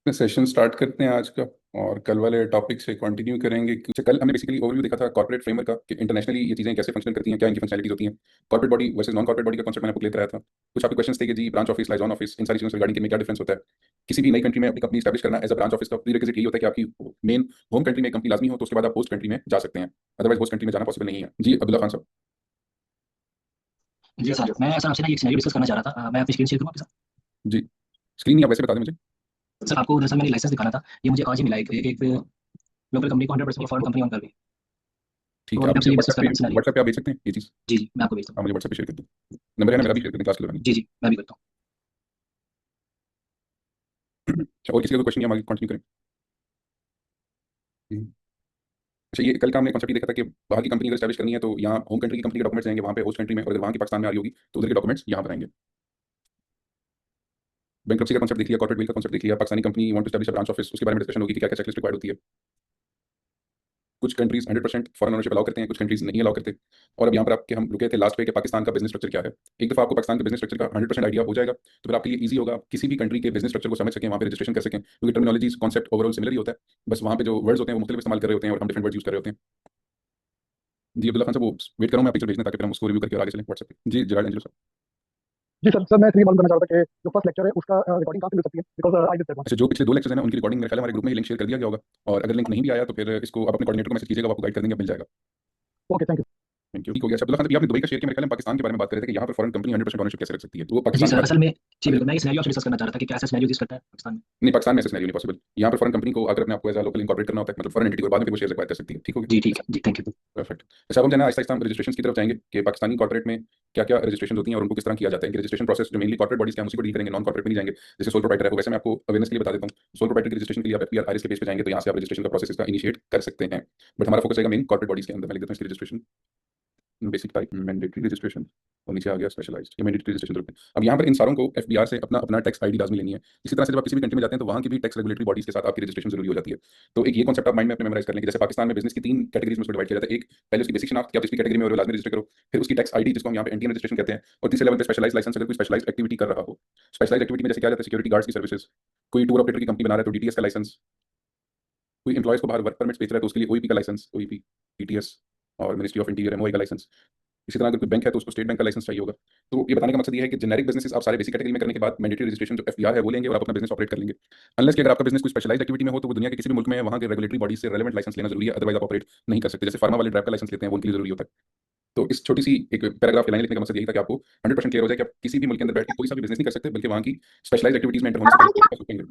Session start करते हैं आज का। और कल वाले टॉपिक से कंटिन्यू करेंगे क्योंकि कल हमने बेसिकली ओवरव्यू देखा था कॉर्पोरेट फ्रेमवर्क का कि इंटरनेशनली ये चीज़ें कैसे फंक्शन करती हैं, क्या इनकी फंक्शनलिटीज होती हैं। Corporate body versus non corporate body का कॉन्सेप्ट मैंने आपको क्लियर कराया था। कुछ आपके क्वेश्चन थे कि जी ब्रांच ऑफिस लाइजॉन ऑफिस इन सारी चीज़ों से रिगार्डिंग में क्या डिफरेंस होता है। किसी भी नई कंट्री में अपनी कंपनी स्टैब्लिश करना एज अ ब्रांच ऑफिस का प्रीरेक्विजिट यही होता है कि आपकी मेन होम कंट्री में कंपनी लाजमी हो, तो उसके बाद आप होस्ट कंट्री में जा सकते हैं। अदरवाइज होस्ट कंट्री में जाना पॉसिबल नहीं है। जी अब्दुल्ला खान साहब। जी सर, मैं सर आपसे ना एक सिनेरियो डिस्कस करना चाह रहा था। मैं अपनी स्क्रीन शेयर करूँ आपके साथ? जी स्क्रीन नहीं, आप वैसे बता दें मुझे। सर आपको दरअसल मैंने लाइसेंस दिखाना था। ये मुझे आज ही मिला एक लोकल कंपनी को 100% फॉरेन कंपनी ऑन कर रही है। ठीक तो है, अभी आप आपसे मुझे ये डिस्कस करना है सिनेरियो। व्हाट्सएप पे आप भेज सकते हैं ये चीज़। जी जी, मैं आपको भेजता आप मुझे व्हाट्सएप पे शेयर कर दें। नंबर है ना हूँ। मेरा भी शेयर कर दें क्लास के दौरान। जी जी, मैं भी करता हूँ। अच्छा, और किसी का कोई क्वेश्चन या हम आगे कंटिन्यू करें। अच्छा, ये कल का हमने कॉन्सेप्ट ये देखा था कि बाहर की कंपनी अगर स्टैब्लिश करनी है तो यहाँ होम कंट्री की कंपनी के डॉक्यूमेंट्स जाएंगे वहाँ पे होस्ट कंट्री में, और अगर वहाँ की पाकिस्तान में आ रही होगी तो उधर के डॉक्यूमेंट्स यहाँ पर आएंगे। बैंक्रप्सी का कॉन्सेप्ट देख लिया, कॉर्पोरेट बिल का कॉन्सेप्ट देख लिया, Pakistani company want to establish branch office, उसके बारे में डिस्कशन होगी कि क्या क्या चेकलिस्ट रिक्वायर्ड होती है। कुछ कंट्रीज 100% फॉरेन ओनरशिप अलाउ करते हैं, कुछ कंट्रीज नहीं अलाउ करते। और अब यहाँ पर आपके हम रुके थे लास्ट पे कि पाकिस्तान का बिजनेस स्ट्रक्चर क्या है। एक दफा आपको पाकिस्तान के बिजनेस स्ट्रक्चर का 100% आइडिया हो जाएगा तो फिर आपके लिए ईजी होगा, किसी भी कंट्री के बिजनेस स्ट्रक्चर को समझ सकें, वहाँ पे रजिस्ट्रेशन कर सकें, क्योंकि टर्मिनोलॉजीज कॉन्सेप्ट ओवरऑल सिमिलर ही होता है। बस वहाँ पे जो वर्ड्स होते हैं वो मुख्तलिफ इस्तेमाल कर रहे होते हैं और हम डिफरेंट वर्ड्स यूज कर रहे होते हैं। जी अब्दुल्ला खान साहब, वो वेट करूँ मैं, आप पिक्चर भेजना ताकि फिर हम उसको रिव्यू करके और आगे चलें व्हाट्सएप पे। जी जराल एंजलो साहब। जी सर मैं इसलिए मालूम करना चाह रहा था कि जो फर्स्ट लेक्चर है उसका रिकॉर्डिंग कहाँ से मिल सकती है, because I did that one. अच्छा, जो पिछले 2 लेक्चर्स हैं ना उनकी रिकॉर्डिंग मेरे ख्याल है हमारे ग्रुप में ही लिंक शेयर कर दिया गया होगा। और अगर लिंक नहीं भी आया तो फिर इसको आप अपने कोऑर्डिनेटर को मैसेज कीजिएगा, वो आपको गाइड कर देंगे, मिल जाएगा। Okay thank you. Thank you. ठीक हो गया। अच्छा अब्दुल्ला खान साहब, ये आपने दुबई का शेयर किया, मेरे ख्याल में पाकिस्तान के बारे में बात कर रहे थे कि यहाँ पर फॉरेन कंपनी 100% ओनरशिप कैसे रख सकती है, तो वो जी पाकिस्तान सर, में असल में जी अच्छा, बिल्कुल, मैं इस सिनेरियो आपसे डिस्कस करना चाह रहा था कि क्या ऐसा सिनेरियो एग्जिस्ट करता है पाकिस्तान में। नहीं पाकिस्तान में ऐसे सिनेरियो नहीं पॉसिबल। यहाँ पर फॉरेन कंपनी को अगर अपने आपको एज लोकल इंकॉर्पोरेट करना होता है, मतलब फॉरेन एंटिटी, और बाद में फिर वो शेयर एक्वायर कर सकती है। ठीक हो जी गया। ठीक है, जी थैंक यू। परफेक्ट। अच्छा, अब हम जाना आहिस्ता आहिस्ता हम रजिस्ट्रेशन की तरफ जाएंगे कि पाकिस्तानी कॉर्पोरेट में क्या क्या रजिस्ट्रेशन होती हैं और उनको किस तरह किया जाता है। रजिस्ट्रेशन प्रोसेस जो मेनली कॉर्पोरेट बॉडीज के हम उसी को डील करेंगे, नॉन कॉर्पोरेट में नहीं जाएंगे। जैसे सोल प्रोप्राइटर है, वो वैसे मैं आपको अवेयरनेस के लिए बता देता हूँ। सोल प्रोप्राइटर की रजिस्ट्रेशन के लिए आप एफपीआर आरएस के पेज पे जाएंगे तो यहाँ से आप रजिस्ट्रेशन का प्रोसेस इसका इनिशिएट कर सकते हैं। बट हमारा फोकस रहेगा मेन कॉर्पोरेट बॉडीज के अंदर। मैं लिख देता हूँ इसकी registration. Basic type mandatory registration, और नीचे आ गया स्पेशलाइज्ड, ये मैंडेटरी रजिस्ट्रेशन होते हैं। अब यहाँ पर इन सारों को एफबीआर से अपना अपना टैक्स आईडी लाजमी लेनी है। इसी तरह से जब आप किसी भी कंट्री में जाते हैं तो वहाँ की भी टैक्स रेगुलेटरी बॉडीज के साथ आपकी रजिस्ट्रेशन जरूरी हो जाती है। तो एक ये कॉन्सेप्ट आप माइंड में अपने मेमोराइज कर लें कि जैसे पाकिस्तान में बिजनेस की 3 कैटेगरीज में उसको डिवाइड किया जाता है। एक पहले उसकी बेसिक शनाख्त कि आप जिसकी कैटेगरी में हो लाजमी रजिस्टर करो, फिर उसकी टैक्स आईडी जिसको हम यहाँ पे एनटीएम रजिस्ट्रेशन कहते हैं, और तीसरे लेवल पे स्पेशलाइज्ड लाइसेंस, अगर कोई स्पेशलाइज्ड एक्टिविटी कर रहा हो। स्पेशलाइज्ड एक्टिविटी में जैसे क्या जाता है, सिक्योरिटी गार्ड्स की सर्विसेज, कोई टूर ऑपरेटर की कंपनी बना रहा है तो डीटीएस का लाइसेंस, कोई एम्प्लॉयज को बाहर वर्क परमिट बेच रहा है तो उसके लिए ओईपी का लाइसेंस, ओईपी, टीटीएस, और मिनिस्ट्री ऑफ इंटीरियर एमओआई का लाइसेंस। इसी तरह अगर कोई बैंक है तो उसको स्टेट बैंक का लाइसेंस चाहिए होगा। तो ये बताने का मकसद ये है कि जेनेरिक बिजनेसेस आप सारे बेसिक कैटेगरी में करने के बाद मैंडेटरी रजिस्ट्रेशन जो एफबीआर है वो लेंगे और आप अपना बिजनेस ऑपरेट कर लेंगे। अनलेस कि अगर आपका बिजनेस कोई स्पेशलाइज्ड एक्टिविटी में हो तो वो दुनिया के किसी भी मुल्क में है, वहाँ के रेगुलेटरी बॉडी से रेलेवेंट लाइसेंस लेना जरूरी है, अदरवाइज आप ऑपरेट नहीं कर सकते। जैसे फार्मा वाले ड्राइव का लाइसेंस लेते हैं वो उनके लिए जरूरी होता है। तो इस छोटी सी एक पैराग्राफ की लाइन लिखने का मकसद यही था कि आपको 100% क्लियर हो जाए कि आप किसी भी मुल्क के अंदर बैठ के कोई सा भी बिजनेस नहीं कर सकते, बल्कि वहाँ की स्पेशलाइज्ड एक्टिविटीज में एंटर होने से पहले।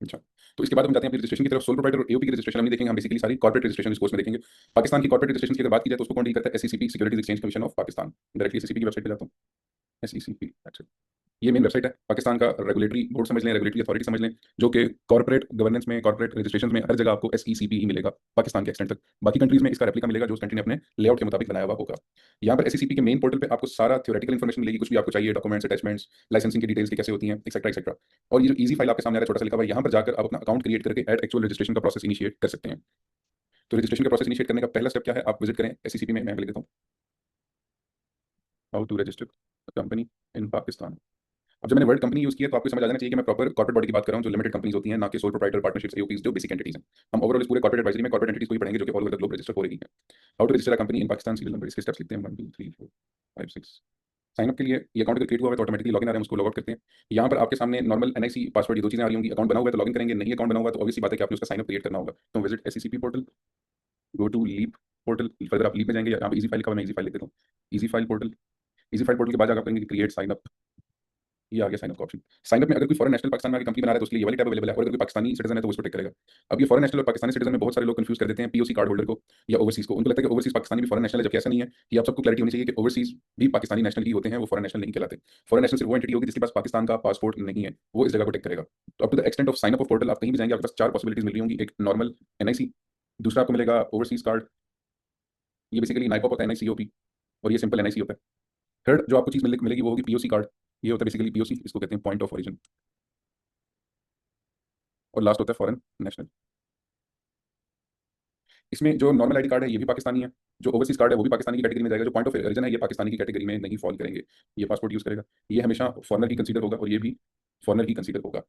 अच्छा, तो इसके बाद हम जाते हैं अपनी रजिस्ट्रेशन की तरफ। सोल प्रोप्राइटर और एओपी की रजिस्ट्रेशन हम नहीं देखेंगे, हम बेसिकली सारी कॉर्पोरेट रजिस्ट्रेशन इस कोर्स में देखेंगे। पाकिस्तान की कॉर्पोरेट रजिस्ट्रेशन की अगर बात की जाए तो उसको कौन डील करता है, SECP, securities exchange commission of Pakistan. Directly SECP की वेबसाइट पे जाता हूँ, एसईसीपी। अच्छा, ये मेन वेबसाइट है पाकिस्तान का रेगुलेटरी बोर्ड समझ लें, रेगुलेटरी अथॉरिटी समझ लें, जो कि कॉर्पोरेट गवर्नेंस में, कॉर्पोरेट रजिस्ट्रेशन में हर जगह आपको एसईसीपी ही मिलेगा पाकिस्तान के एक्सटेंट तक। बाकी कंट्रीज में इसका रेप्लिका मिलेगा जो उस कंट्री ने अपने लेआउट के मुताबिक बनाया हुआ होगा। यहाँ पर एसईसीपी के मेन पोर्टल पे आपको सारा थ्योरेटिकल इन्फॉर्मेशन मिलेगी, कुछ भी आपको चाहिए, डॉक्यूमेंट्स, अटैचमेंट्स, लाइसेंसिंग की डिटेल्स की कैसे होती हैं, एक्सेट्रा एक्सेट्रा। और ये जो ईजी फाइल आपके सामने आ रहा है छोटा सा लिखा हुआ है, यहाँ पर जाकर आप अपना अकाउंट क्रिएट करके एट एक्चुअल रजिस्ट्रेशन का प्रोसेस इनिशिएट कर सकते हैं। तो रजिस्ट्रेशन का प्रोसेस इनिशिएट करने का पहला स्टेप क्या है, आप विजिट करें एसईसीपी में। मैं लिख देता हूँ how to register company in Pakistan. अब जब मैंने वर्ड कंपनी यूज किया तो आपको समझ आ जाना चाहिए कि मैं प्रॉपर कॉर्पोरेट बॉडी की बात कर रहा हूं जो लिमिटेड कंपनीज होती हैं, ना कि सोल प्रोप्राइटर, पार्टनरशिप्स, एओपीज जो बेसिक एंटिटीज हैं। हम ओवरऑल इस पूरे कॉर्पोरेट एडवाइजरी में कॉर्पोरेट एंटिटीज को ही पढ़ेंगे जो कि all over the globe register हो रही है। How to register a company in Pakistan, serial number, इसके स्टेप्स लिखते हैं 1 2 3 4 5 6। साइन अप के लिए ये अकाउंट क्रिएट हुआ है तो ऑटोमेटिकली लॉगिन आ रहे हैं, उसको लॉग आउट करते हैं। यहाँ पर आपके सामने नॉर्मल एनआईसी पासवर्ड, ये दो चीजें आ रही होंगी। अकाउंट बना हुआ है तो लॉगिन करेंगे, नहीं अकाउंट बना हुआ तो ऑब्वियसली बात है कि आपको उसका साइन अप क्रिएट करना होगा। तो visit SECP portal, go to LEAP portal, further आप लीप में जाएंगे, यहाँ पे इजी फाइल लिखा हुआ है, मैं इजी फाइल लिख देता हूँ, easy file portal. Easy file portal के बाद आप करेंगे क्रिएट साइन अप, ये आ गया साइन अप का ऑप्शन। साइन अप में अगर कोई फॉरेन नेशनल पाकिस्तान में आगे कंपनी बना रहा है तो उसके लिए ये वाली टैब अवेलेबल है, और अगर कोई पाकिस्तानी सिटीजन है तो वो इसको टिक करेगा। अब ये फॉरेन नेशनल और पाकिस्तानी सिटीजन में बहुत सारे लोग कंफ्यूज कर देते हैं पीओसी कार्ड होल्डर को या ओवरसीज को। उनको लगता है कि ओवरसीज पाकिस्तानी भी फॉरेन नेशनल है, जबकि ऐसा नहीं है। ये आप सबको क्लैरिटी होनी चाहिए कि ओवरसीज भी पाकिस्तानी नेशनल ही होते हैं, वो फॉरेन नेशनल नहीं कहलाते। फॉरेन नेशनल सिर्फ वो एंटिटी होगी जिसके पास पाकिस्तान का पासपोर्ट नहीं है, वो इस जगह को टिक करेगा। तो up to the extent of sign up of portal आप कहीं भी जाएंगे आपके पास 4 पॉसिबिलिटीज मिल रही होंगी। एक नॉर्मल एनआईसी, दूसरा आपको मिलेगा ओवरसीज कार्ड, ये बेसिकली नाइपॉप होता है, एनआईसीओपी, और ये सिंपल एनआईसी होता है। थर्ड जो आपको चीज मिलेगी वो होगी पीओसी कार्ड, ये होता है बेसिकली पीओसी, इसको कहते हैं पॉइंट ऑफ ओरिजिन। और लास्ट होता है फॉरेन नेशनल। इसमें जो नॉर्मल आईडी कार्ड है ये भी पाकिस्तानी है, जो ओवरसीज कार्ड है वो भी पाकिस्तानी की कैटेगरी में जाएगा, जो पॉइंट ऑफ ओरिजिन है ये पाकिस्तानी की कैटेगरी में नहीं फॉल करेंगे, ये पासपोर्ट यूज करेगा, ये हमेशा फॉरनर ही कंसीडर होगा और ये भी फॉरनर ही कंसीडर होगा।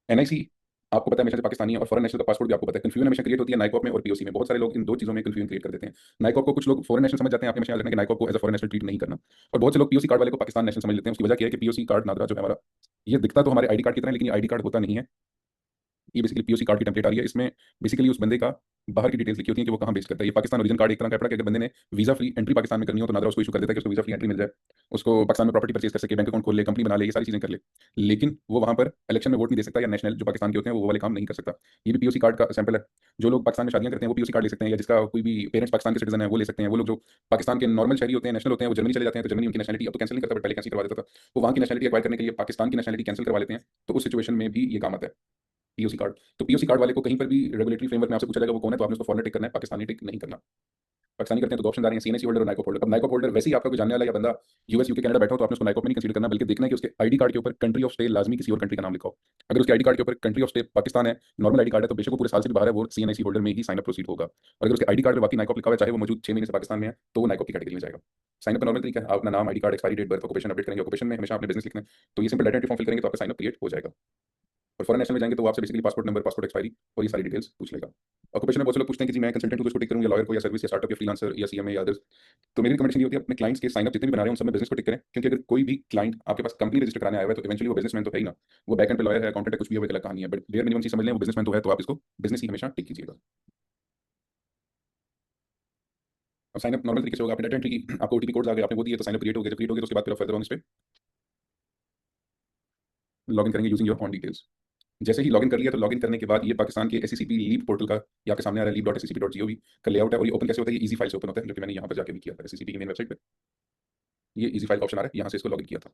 एनआईसी आपको पता है हमेशा से पाकिस्तानी है और फॉरेन नेशनल का पासपोर्ट भी आपको पता है। कंफ्यूजन हमेशा क्रिएट होती है नाइकॉप में और पीओसी में, बहुत सारे लोग इन दो चीजों में कंफ्यूजन क्रिएट कर देते हैं। नाइकॉप को कुछ लोग फॉरेन नेशनल समझ जाते हैं, आपके हमेशा याद रखना कि नाइकॉप को as a foreign national treat नहीं करना, और बहुत से लोग पीओसी कार्ड वाले को पाकिस्तान नेशनल समझ लेते हैं। उसकी वजह क्या है कि पीओसी कार्ड नादरा जो है हमारा, ये दिखता तो हमारे आईडी कार्ड की तरह है, लेकिन ये आईडी कार्ड होता नहीं है। ये बेसिकली पीओसी कार्ड की टेम्पलेट आ रही है, इसमें बेसिकली उस बंदे का बाहर की डिटेल्स लिखी होती है कि वो कहाँ बेस करता है। ये पाकिस्तान ओरिजिन कार्ड एक तरह का पड़ा कि अगर बंदे ने वीजा फ्री एंट्री पाकिस्तान में करनी हो तो नादरा उसको इशू कर देता है कि उसको वीजा फ्री एंट्री मिल जाए, उसको पाकिस्तान में प्रॉपर्टी परचेज कर सके, बैंक अकाउंट खोल ले, कंपनी बना ले, ये सारी चीजें कर ले, लेकिन वो वहां पर इलेक्शन में वोट नहीं दे सकता, या नेशनल जो पाकिस्तान के होते हैं वो वाले काम नहीं कर सकता। ये भी पीओसी कार्ड का सैंपल है। जो लोग पाकिस्तान में शादियां करते हैं वो पीओसी कार्ड ले सकते हैं, या जिसका कोई भी पेरेंट्स पाकिस्तान के सिटीजन है वो ले सकते हैं। वो लोग जो पाकिस्तान के नॉर्मल शहरी होते हैं, नेशनल होते हैं, वो जर्मनी चले जाते हैं तो जर्मनी उनकी नेशनलिटी अब तो कैंसिल नहीं करता, बट पहले कैंसिल करवा देता था, वो वहाँ की नेशनलिटी एक्वायर करने के लिए पाकिस्तान की नेशनलिटी कैंसिल करवा लेते हैं, तो उस सिचुएशन में भी ये काम आता है पीओसी कार्ड। तो पीओसी कार्ड वाले को कहीं पर भी रेगुलेटरी फ्रेमवर्क में आपसे पूछा जाएगा वो कौन है, तो आपने उसको फॉरन टिक करना है, पाकिस्तानी टिक नहीं करना। पाकिस्तानी करते हैं तो दो ऑप्शन आ रहे हैं, सीएनएसी होल्डर और नाइकॉप होल्डर। अब नाइकॉप होल्डर वैसे ही आपका कोई जानने वाला या बंदा यूएस यूके कनाडा बैठा हो तो आपने उसको नाइकॉप में नहीं कंसीडर करना, बल्कि देखना है कि उसके आईडी कार्ड के ऊपर कंट्री ऑफ स्टे लाजमी किसी और कंट्री का नाम लिखा हो। अगर उसके आईडी कार्ड के ऊपर कंट्री ऑफ स्टे पाकिस्तान है, नॉर्मल आईडी कार्ड है, तो बेशक वो पूरे साल से भी बाहर है, वो सीएनएसी होल्डर में ही साइन अप प्रोसीड होगा। और अगर उसके आईडी कार्ड में बाकी नाइकॉप लिखा हुआ है, चाहे वो मौजूद 6 महीने से पाकिस्तान में है, तो वो नाइकॉप की कैटेगरी में जाएगा। साइन अप का नॉर्मल तरीका है, आप अपना नाम, ID card, expiry date, birth, occupation update करेंगे, ऑक्यूपेशन में हमेशा आपने बिजनेस लिखना है, तो ये simple data entry form fill करेंगे तो आपका साइन अप क्रिएट हो जाएगा। और फॉरेन नेशनल में जाएंगे तो वो आपसे basically passport number, passport expiry और ये सारी डिटेल्स पूछ लेगा। ऑक्यूपेशन में बहुत से लोग पूछते हैं कि जी मैं कंसल्टेंट हूं तो इसको टिक करूं, या लॉयर को, या सर्विस, या स्टार्टअप, या फ्रीलांसर, या सीएमए, या अदर्स। तो मेरी रिकमेंडेशन ये होती है अपने क्लाइंट्स के साइन अप जितने भी बना रहे हैं उन सब में बिजनेस को टिक करें, क्योंकि अगर कोई भी क्लाइंट आपके पास कंपनी रजिस्टर कराने आया हुआ है तो इवेंचुअली वो बिजनेसमैन तो है ही ना, वो बैक एंड पे लॉयर है, अकाउंटेंट है, कुछ भी है, वो एक अलग कहानी है, बट बेयर मिनिमम चीज समझ लें वो बिजनेसमैन तो है, तो आप इसको बिजनेस ही हमेशा टिक कीजिएगा। और साइन अप नॉर्मल तरीके से होगा, आपने डाटा एंट्री की, आपको ओटीपी कोड्स आ गए, आपने वो दिए तो साइन अप क्रिएट हो गया। जब क्रिएट हो गया तो उसके बाद फिर फर्दर ऑन इस पे लॉगिन करेंगे यूजिंग योर ऑन डिटेल्स। जैसे ही लॉगिन कर लिया तो लॉगिन करने के बाद ये पाकिस्तान के एससीसीपी लीप पोर्टल का ये आपके सामने आ रहा है, leap.scp.gov का लेआउट है, और ये ओपन कैसे होता है, ये इजी फाइल से ओपन होता है, जो कि मैंने यहाँ पर जाके भी किया था एससीसीपी की मेन वेबसाइट पे। ये इजी फाइल का ऑप्शन आ रहा है, यहाँ से इसको लॉगिन किया था।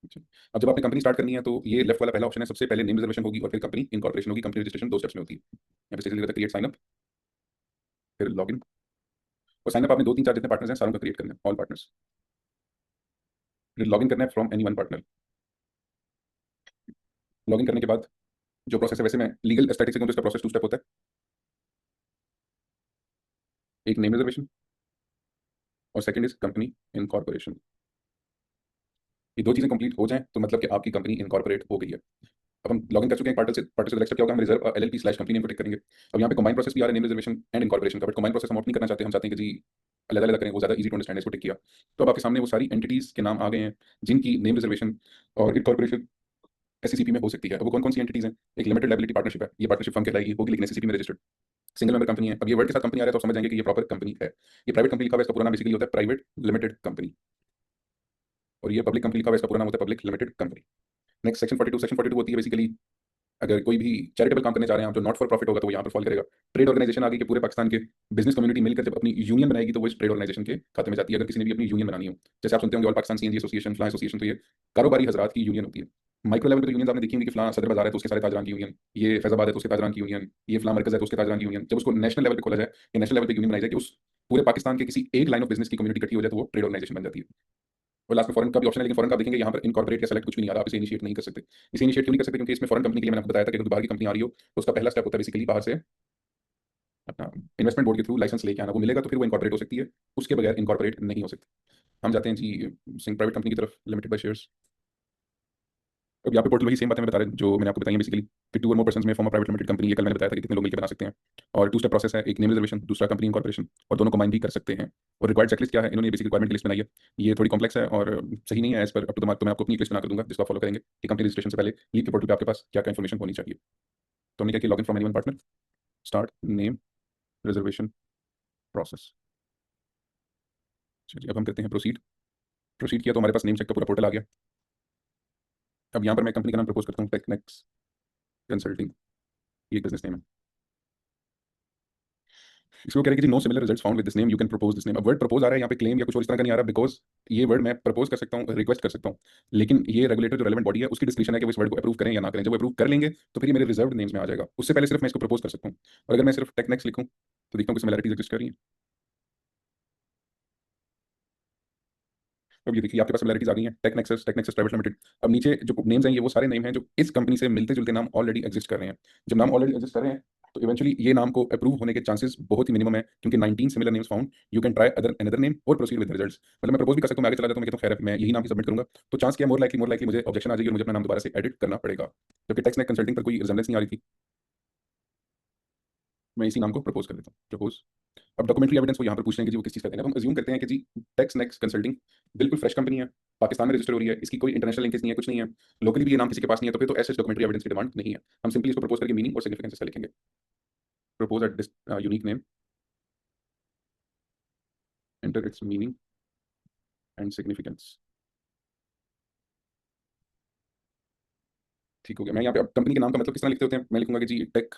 अच्छा। अब जब आपने कंपनी स्टार्ट करनी है तो ये लेफ्ट वाला पहला ऑप्शन है, सबसे पहले नेम रिजर्वेशन होगी और फिर कंपनी इनकॉर्पोरेशन होगी। कंपनी रजिस्ट्रेशन 2 स्टेप्स में होती है। यहाँ पे सिंपली क्रिएट साइन अप, फिर लॉगिन। और साइन अप आपने 2 3 4 जितने पार्टनर्स हैं सारों का क्रिएट करना है, ऑल पार्टनर्स। फिर लॉगिन करना है from any one partner. Login करने के बाद जो प्रोसेस है, वैसे मैं लीगल स्टैटिक से कहूँ तो इसका प्रोसेस 2 स्टेप होता है। एक नेम रिजर्वेशन और सेकंड इज कंपनी इनकॉर्पोरेशन। ये 2 चीजें कंप्लीट हो जाएं तो मतलब कि आपकी कंपनी इनकॉर्पोरेट हो गई है। अब हम लॉगिन कर चुके हैं पार्टनर से रजिस्टर क्या होगा, हम रिजर्व LLP/कंपनी नेम को टिक करेंगे। अब यहाँ पे कंबाइन प्रोसेस भी आ रहा है, नेम रिजर्वेशन एंड इनकॉर्पोरेशन का, बट कंबाइन प्रोसेस हम ऑप्ट नहीं करना चाहते, हम चाहते हैं कि जी अलग अलग करें, वो ज्यादा इजी टू अंडरस्टैंड है, इसको टिक किया। तो अब आपके सामने वो सारी एंटिटीज के नाम आ गए हैं जिनकी नेम रिजर्वेशन और इनकॉर्पोरेशन एससीसीपी में हो सकती है। अब वो कौन कौन सी एंटिटीज हैं, एक लिमिटेड लायबिलिटी पार्टनरशिप है, ये पार्टनरशिप फर्म कहलाएगी, होगी लेकिन एससीसीपी में रजिस्टर्ड, सिंगल मेंबर कंपनी है। अब ये वर्ड के साथ कंपनी आ रहा है तो समझ जाएंगे कि ये प्रॉपर कंपनी है। ये प्राइवेट कंपनी लिखा हुआ है, इसका पूरा नाम बेसिकली होता है प्राइवेट लिमिटेड कंपनी, और ये पब्लिक कंपनी लिखा हुआ है, इसका पूरा नाम होता है public limited company. Next section 42 होती है बेसिकली अगर कोई भी चैरिटेबल काम करने जा रहे हैं आप, जो नॉट फॉर प्रॉफिट होगा तो वो यहाँ पर फॉल करेगा। ट्रेड ऑर्गेनाइजेशन आ गई कि पूरे पाकिस्तान के बिजनेस कम्युनिटी मिलकर जब अपनी यूनियन बनाएगी तो वो इस ट्रेड ऑर्गेनाइजेशन के खाते में जाती है। अगर किसी ने भी अपनी यूनियन बनानी हो, जैसे आप सुनते होंगे ऑल पाकिस्तान सीएनजी एसोसिएशन, फलां एसोसिएशन, तो ये कारोबारी हजरात की यूनियन होती है। माइक्रो लेवल पर यूनियन आपने देखी होंगी कि फलां सदर बाजार है तो उसके सारे ताजरान की यूनियन, ये फैजाबाद है तो उसके ताजरान की यूनियन, ये फलां मरकज है तो उसके ताजरान की यूनियन। जब उसको नेशनल लेवल पर खोला जाए या नेशनल लेवल पर यूनियन बनाई जाए कि उस पूरे पाकिस्तान के किसी एक लाइन ऑफ बिजनेस की कम्युनिटी इकट्ठी हो जाए तो वो ट्रेड ऑर्गेनाइजेशन बन जाती है। और लास्ट में फॉरेन का भी ऑप्शन है, लेकिन फॉरेन का आप देखेंगे यहाँ पर इनकॉर्पोरेट या सेलेक्ट कुछ भी नहीं आ रहा, आप इसे इनिशिएट नहीं कर सकते। इसे इनिशिएट क्यों नहीं कर सकते, क्योंकि इसमें फॉरेन कंपनी के लिए मैंने आपको बताया था कि अगर बाहर की कंपनी आ रही हो तो उसका पहला स्टेप होता है बेसिकली बाहर से अपना इन्वेस्टमेंट बोर्ड के थ्रू लाइसेंस लेके आना, वो मिलेगा तो फिर वो इनकॉर्पोरेट हो सकती है, उसके बगैर इनकॉर्पोरेट नहीं हो सकती। हम जाते हैं जी सिंह प्राइवेट कंपनी की तरफ, लिमिटेड बाय शेयर्स। अब यहाँ पे पोर्टल वही सेम बातें मैं बता रहे हैं जो मैंने आपको बताई है बेसिकली कि 2 और मोर पर्सन्स में form of private limited company, ये कल मैंने बताया था कि कितने लोग मिलकर बना सकते हैं। और 2 स्टेप प्रोसेस है, एक नेम रिजर्वेशन, दूसरा कंपनी इनकॉर्पोरेशन, और दोनों कंबाइन भी कर सकते हैं। और रिक्वायर्ड चेकलिस्ट क्या है, इन्होंने बेसिक रिक्वायरमेंट लिस्ट बनाई है, ये थोड़ी कॉम्प्लेक्स है और सही नहीं है as per up to the mark, तो मैं आपको अपनी लिस्ट बना कर दूंगा जिसको फॉलो करेंगे कि कंपनी रजिस्ट्रेशन से पहले लीग के पोर्टल पे आपके पास क्या क्या इन्फॉर्मेशन होनी चाहिए। तो हमने क्या किया, login from anyone partner, start name reservation process. चलिए अब हम करते हैं प्रोसीड। प्रोसीड किया तो हमारे पास नेम चेक का पूरा पोर्टल आ गया। अब यहाँ पर मैं कंपनी का नाम प्रपोज करता हूँ, टेक्नेक्स कंसल्टिंग, ये बिजनेस नेम है। इसको कह रहे हैं कि जी no similar results found with this name, you can propose this name. अब वर्ड प्रपोज आ रहा है यहाँ पे, क्लेम या कुछ और इस तरह का नहीं आ रहा, बिकॉज ये वर्ड मैं प्रपोज कर सकता हूँ, रिक्वेस्ट कर सकता हूँ, लेकिन ये रेगुलेटर जो रेलेवेंट बॉडी है उसकी डिस्क्रिप्शन है कि वो इस वर्ड को अप्रूव करें या ना करें। जब अप्रूव कर लेंगे तो फिर ये मेरे रिजर्व नेम्स में आ जाएगा, उससे पहले सिर्फ मैं इसको प्रपोज कर सकता हूँ। और अगर मैं सिर्फ टेक्नेक्स लिखूँ तो देखता हूँ कि सिमिलरिटीज एग्जिस्ट कर रही है। अब ये देखिए आपके पास सिमिलरिटीज आ गई हैं, टेक्नेक्सस, टेक्नेक्सस प्राइवेट लिमिटेड। अब नीचे जो नेम्स हैं ये वो सारे नेम हैं जो इस कंपनी से मिलते जुलते नाम ऑलरेडी एग्जिस्ट कर रहे हैं। जब नाम ऑलरेडी एग्जिस्ट कर रहे हैं तो इवेंचुअली ये नाम को अप्रूव होने के चांसेस बहुत ही मिनिमम है, क्योंकि 19 similar names found, you can try another name और प्रोसीड विद रिजल्ट्स। मतलब मैं प्रपोज भी कर सकता हूँ, मैं आगे चला जाता हूँ, मैं कहता हूँ खैर मैं यही नाम ही सबमिट करूंगा, तो चांस क्या मोर लाइकली मुझे ऑब्जेक्शन आ जाएगी और मुझे अपना नाम दोबारा से एडिट करना पड़ेगा, जबकि टेक्स्ट नेक्स्ट कंसल्टिंग पर कोई रिजम्बलेंस नहीं आ रही थी। मैं इसी नाम को प्रपोज कर देता हूँ, प्रपोज। अब डॉक्यूमेंट्री एविडेंस वो यहाँ पर पूछ रहे हैं कि जी वो किस चीज़ का देना है। तो हम अज्यूम करते हैं कि जी टेक्स्ट नेक्स्ट कंसल्टिंग बिल्कुल फ्रेश कंपनी है, पाकिस्तान में रजिस्टर हो रही है, इसकी कोई इंटरनेशनल लिंकेज नहीं है, कुछ नहीं है, लोकली भी ये नाम किसी के पास नहीं है, तो फिर तो ऐसे डॉक्यूमेंट्री एविडेंस की डिमांड नहीं है। हम सिंपली इसको प्रपोज करके मीनिंग और सिग्निफिकेंस इसका लिखेंगे, propose at this unique name, enter it's meaning and significance. ठीक हो गया। मैं यहाँ पे अब कंपनी के नाम का मतलब किस तरह लिखते होते हैं, मैं लिखूंगा कि जी tech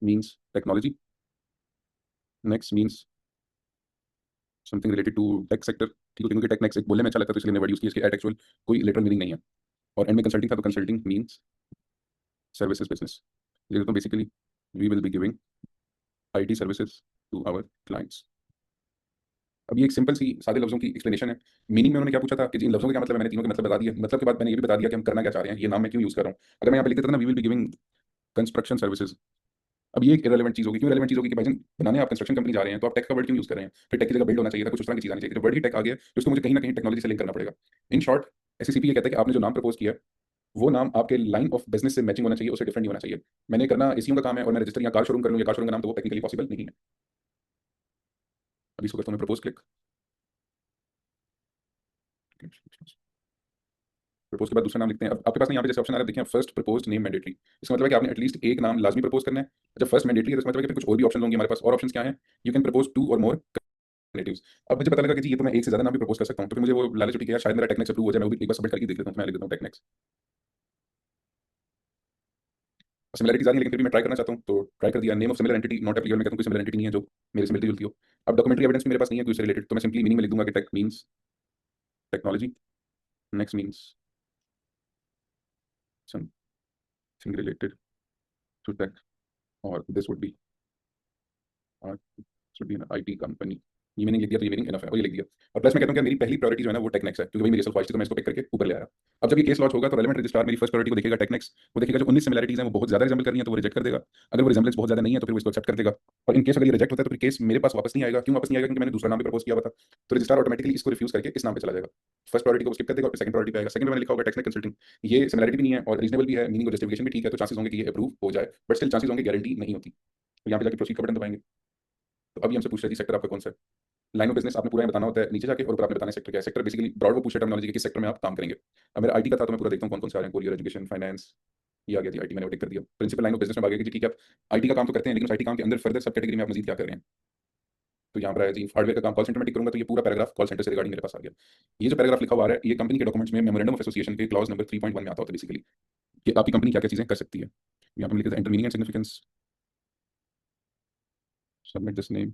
means technology, next means something related to tech sector. ठीक है, क्योंकि टेक नेक्स्ट एक बोलने में अच्छा लगता है तो इसलिए मैंने वर्ड यूज किया, इसके एट एक्चुअल कोई लिटरल मीनिंग नहीं है। और एंड में कंसल्टिंग था तो कंसल्टिंग मीन्स सर्विसेज बिजनेस। ये तो basically we will be giving IT services to our clients. अब ये एक सिंपल सी सादे लफ्जों की एक्सप्लेनेशन है। मीनिंग में उन्होंने क्या पूछा था कि इन लफ्जों का क्या मतलब है, मैंने तीनों के मतलब बता दिया। मतलब के बाद मैंने ये भी बता दिया कि हम करना क्या चाह रहे हैं, ये नाम मैं क्यों यूज कर रहा हूँ। अगर मैं यहाँ पे लिख देता ना we will be giving construction services, अब ये एक इरेलेवेंट चीज होगी। क्यों इरेलेवेंट चीज होगी कि भाईजान बनाने आप कंस्ट्रक्शन कंपनी जा रहे हैं तो आप टेक का वर्ड क्यों यूज कर रहे हैं, फिर टेक की जगह बिल्ड होना चाहिए था, कुछ उस तरह की चीज आनी चाहिए। जब वर्ड ही टेक आ गया तो उसको मुझे कहीं ना कहीं टेक्नोलॉजी से लिंक करना पड़ेगा। इन शॉर्ट एससीसीपी ये कहता है कि आपने जो नाम प्रपोज किया वो नाम आपके लाइन ऑफ बिजनेस से मैचिंग होना चाहिए, उससे डिफरेंट नहीं होना चाहिए। मैंने करना एसीओ का काम है और मैं रजिस्टर या कार शोरूम कर लूँ या कार शोरूम का नाम, तो वो टेक्निकली पॉसिबल नहीं है। अभी इसको करता हूँ मैं प्रपोज क्लिक। प्रपोज के बाद दूसरा नाम लिखते हैं। अब आपके पास यहाँ पे जैसे ऑप्शन आ रहा है देखिए, फर्स्ट प्रपोज्ड नेम मैंडेटरी, इसका मतलब है कि आपने एटलीस्ट एक नाम लाजमी प्रपोज करना है। जब फर्स्ट मैंडेटरी है तो इसका मतलब है कि फिर कुछ और भी ऑप्शन होंगे हमारे पास। और ऑप्शन क्या है, यू कैन प्रपोज 2 और मोर alternatives। अब मुझे पता लगा कि जी ये तो मैं एक से ज्यादा नाम भी प्रपोज कर सकता हूँ, तो फिर मुझे वो लालच उठी कि यार शायद मेरा टेक्निक्स अप्रूव हो जाए, मैं वो भी एक बार सबमिट करके देख लेता हूँ। तो मैं लिख देता हूँ टेक्निक्स। सिमिलरिटीज आ रही है लेकिन फिर भी मैं ट्राई करना चाहता हूँ, तो ट्राई कर दिया। Name of similar entity not applicable, मैं कहता हूँ कोई सिमिलर एंटिटी नहीं है जो मेरे से मिलती जुलती हो। अब डॉक्यूमेंट्री एविडेंस भी मेरे पास नहीं है कोई उससे रिलेटेड, तो मैं सिंपली मीनिंग में लिख दूंगा कि tech means technology, next means something related to tech, और this would be should be an IT company. ये मैंने लिख दिया, तो ये मीनिंग इनफ है और ये लिख दिया। और प्लस मैं कहता हूँ कि मेरी पहली प्रायोरिटी जो है ना वो टेक्निक्स है, क्योंकि वही मेरी असल ख्वाहिश थी, तो मैं इसको पिक करके ऊपर ले आया। अब जब ये केस लॉन्च होगा तो रेलेवेंट रजिस्ट्रार मेरी फर्स्ट प्रायोरिटी को देखेगा टेक्निक्स, वो देखेगा जो 19 सिमिलरिटीज हैं वो बहुत ज्यादा रिजेंबल कर रही हैं तो वो रिजेक्ट कर देगा। अगर वो रिजेंबलेंस बहुत ज्यादा नहीं है तो फिर वो इसको एक्सेप्ट कर देगा। और इन केस अगर ये रिजेक्ट होता है तो फिर केस मेरे पास वापस नहीं आएगा। क्यों वापस नहीं आएगा, क्योंकि मैंने दूसरा नाम भी प्रपोज किया हुआ था। तो रजिस्ट्रार ऑटोमेटिकली इसको रिफ्यूज करके इस नाम पे चला जाएगा, फर्स्ट प्रायोरिटी को स्किप कर देगा और सेकंड प्रायोरिटी पे आएगा। सेकंड में मैंने लिखा होगा टेक्निकल कंसल्टिंग, ये सिमिलरिटी भी नहीं है और रीजनेबल भी है, मीनिंग और जस्टिफिकेशन भी ठीक है, तो चांसेस होंगे कि ये अप्रूव हो जाए, बट स्टिल चांसेस होंगे, गारंटी नहीं होती। तो यहाँ पे जाके प्रोसीड का बटन दबाएंगे। तो अभी हमसे पूछ रहे जी सेक्टर आपका कौन सा है। लाइन ऑफ बिजनेस आपने पूरा ये बताना होता है नीचे जाके, और ऊपर आपने बताना है सेक्टर क्या है। सेक्टर बेसिकली ब्रॉड वो पूछा टर्मिनोलॉजी किस सेक्टर में आप काम करेंगे। अब मेरा आईटी का था तो मैं पूरा देखता हूँ कौन कौन से आ रहे हैं, कोरियर, एजुकेशन, फाइनेंस, ये आ गया थी आईटी, मैंने वो टिक कर दिया। प्रिंसिपल लाइन ऑफ बिजनेस में आ गया कि ठीक है आप आईटी का काम तो करते हैं लेकिन उस आईटी काम के अंदर फर्दर सब कैटेगरी में आप मजीद क्या कर रहे हैं। तो यहाँ पर है जी हार्डवेयर का काम कॉल सेंटर में टिक करूंगा, तो ये पूरा पैराग्राफ कॉल सेंटर से रिगार्डिंग मेरे पास आ गया। ये जो पैराग्राफ लिखा हुआ है ये कंपनी के डॉक्यूमेंट्स में मेमोरेंडम ऑफ एसोसिएशन के क्लॉज नंबर 3.1 में आता होता है बेसिकली, कि आपकी कंपनी क्या क्या चीजें कर सकती है। यहाँ पर लिखा है enter meaning and significance, submit this name,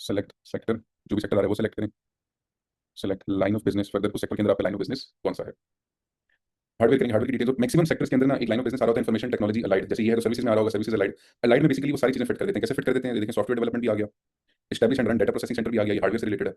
select sector, जो भी सेक्टर आ रहा है वो सेलेक्ट करें, select line of business, further उस सेक्टर के अंदर आपका लाइन ऑफ बिजनेस कौन सा है। हार्डवेयर करेंगे, हार्डवेयर की डिटेल। तो मैक्सिमम सेक्टर्स के अंदर ना एक लाइन ऑफ बिजनेस आ रहा होता है इन्फॉर्मेशन टेक्नोलॉजी अलाइड, जैसे ये है तो सर्विसेज में आ रहा होगा सर्विसेज अलाइड। अलाइड में बेसिकली वो सारी चीजें फिट कर देते हैं। कैसे फिट कर देते हैं, देखिए सॉफ्टवेयर डेवलपमेंट भी आ गया, establish and run data processing centre भी आ गया, ये हार्डवेयर से रिलेटेड है।